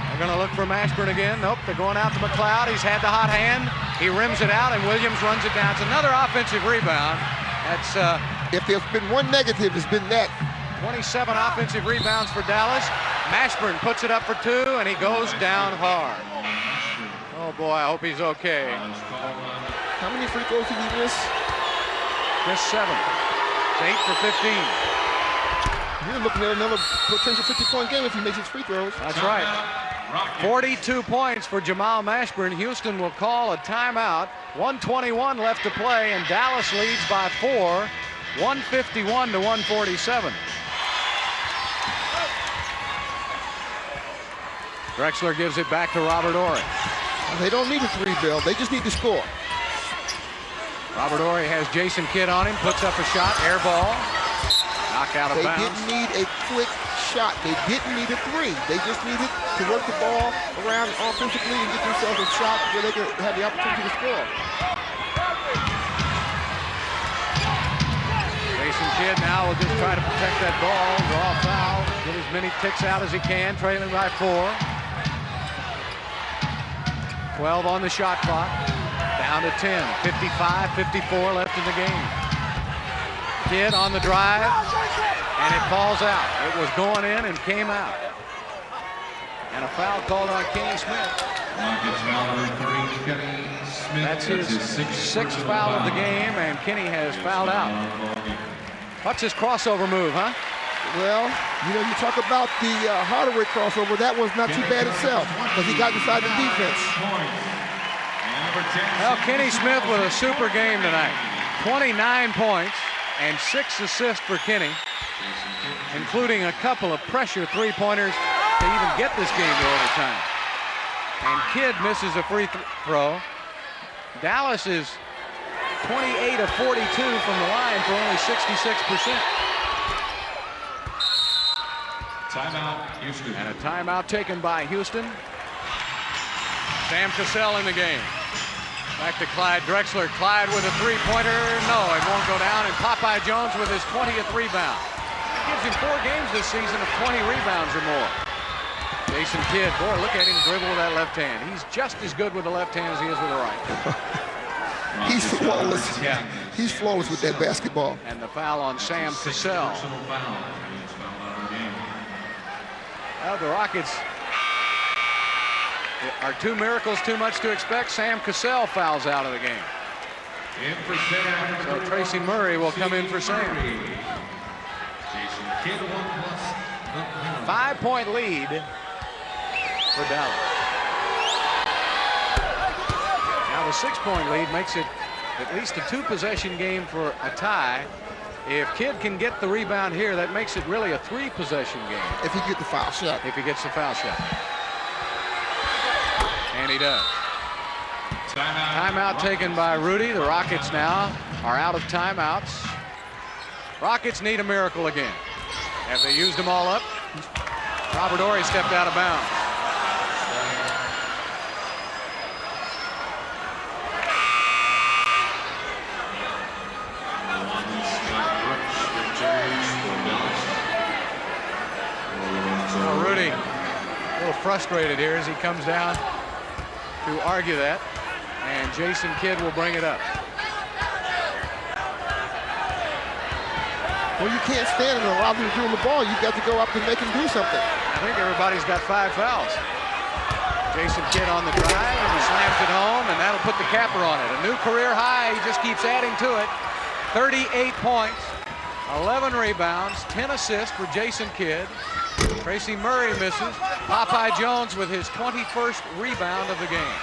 They're going to look for Mashburn again. Nope, they're going out to McLeod. He's had the hot hand. He rims it out, and Williams runs it down. It's another offensive rebound. That's if there's been one negative, it's been that. 27 offensive rebounds for Dallas. Mashburn puts it up for 2, and he goes down hard. Oh boy, I hope he's okay. How many free throws did he miss? Missed 7. It's 8 for 15. You're looking at another potential 50-point game if he makes his free throws. That's right. 42 points for Jamal Mashburn. Houston will call a timeout. 1:21 left to play, and Dallas leads by 4, 151 to 147. Drexler gives it back to Robert Horry. They don't need a 3, Bill. They just need to score. Robert Horry has Jason Kidd on him, puts up a shot, air ball, knocked out of bounds. They didn't need a quick shot. They didn't need a 3. They just needed to work the ball around offensively and get themselves a shot where they could have the opportunity to score. Jason Kidd now will just try to protect that ball, draw a foul, get as many ticks out as he can, trailing by 4. 12 on the shot clock, down to 10, 55-54 left in the game. Kidd on the drive, and it falls out. It was going in and came out. And a foul called on Kenny Smith. That's his 6th foul of the game, and Kenny has fouled out. What's his crossover move, huh? Well, you know, you talk about the Hardaway crossover. That was not too bad itself because he got inside the defense. Well, Kenny Smith with a super game tonight. 29 points and 6 assists for Kenny, including a couple of pressure three-pointers to even get this game to overtime. And Kidd misses a free throw. Dallas is 28 of 42 from the line for only 66%. Timeout, Houston. And a timeout taken by Houston. Sam Cassell in the game. Back to Clyde Drexler. Clyde with a three-pointer. No, it won't go down. And Popeye Jones with his 20th rebound. Gives him 4 games this season of 20 rebounds or more. Jason Kidd, boy, look at him dribble with that left hand. He's just as good with the left hand as he is with the right. He's flawless. Yeah. He's flawless with that basketball. And the foul on Sam Cassell. Well, the Rockets, are 2 miracles too much to expect? Sam Cassell fouls out of the game. So Tracy Murray will come in for Sam. 5-point lead for Dallas. Now the 6-point lead makes it at least a 2-possession game for a tie. If Kidd can get the rebound here, that makes it really a 3-possession game. If he gets the foul shot. If he gets the foul shot. And he does. Timeout taken by Rudy. The Rockets now are out of timeouts. Rockets need a miracle again. Have they used them all up? Robert Horry stepped out of bounds. So Rudy a little frustrated here as he comes down to argue that, and Jason Kidd will bring it up. Well, you can't stand and allow him to do the ball. You got to go up and make him do something. I think everybody's got 5 fouls. Jason Kidd on the drive, and he slams it home, and that'll put the capper on it. A new career high. He just keeps adding to it. 38 points, 11 rebounds, 10 assists for Jason Kidd. Tracy Murray misses. Popeye Jones with his 21st rebound of the game.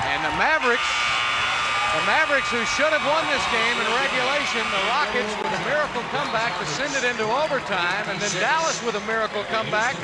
And the Mavericks, who should have won this game in regulation, the Rockets with a miracle comeback to send it into overtime, and then Dallas with a miracle comeback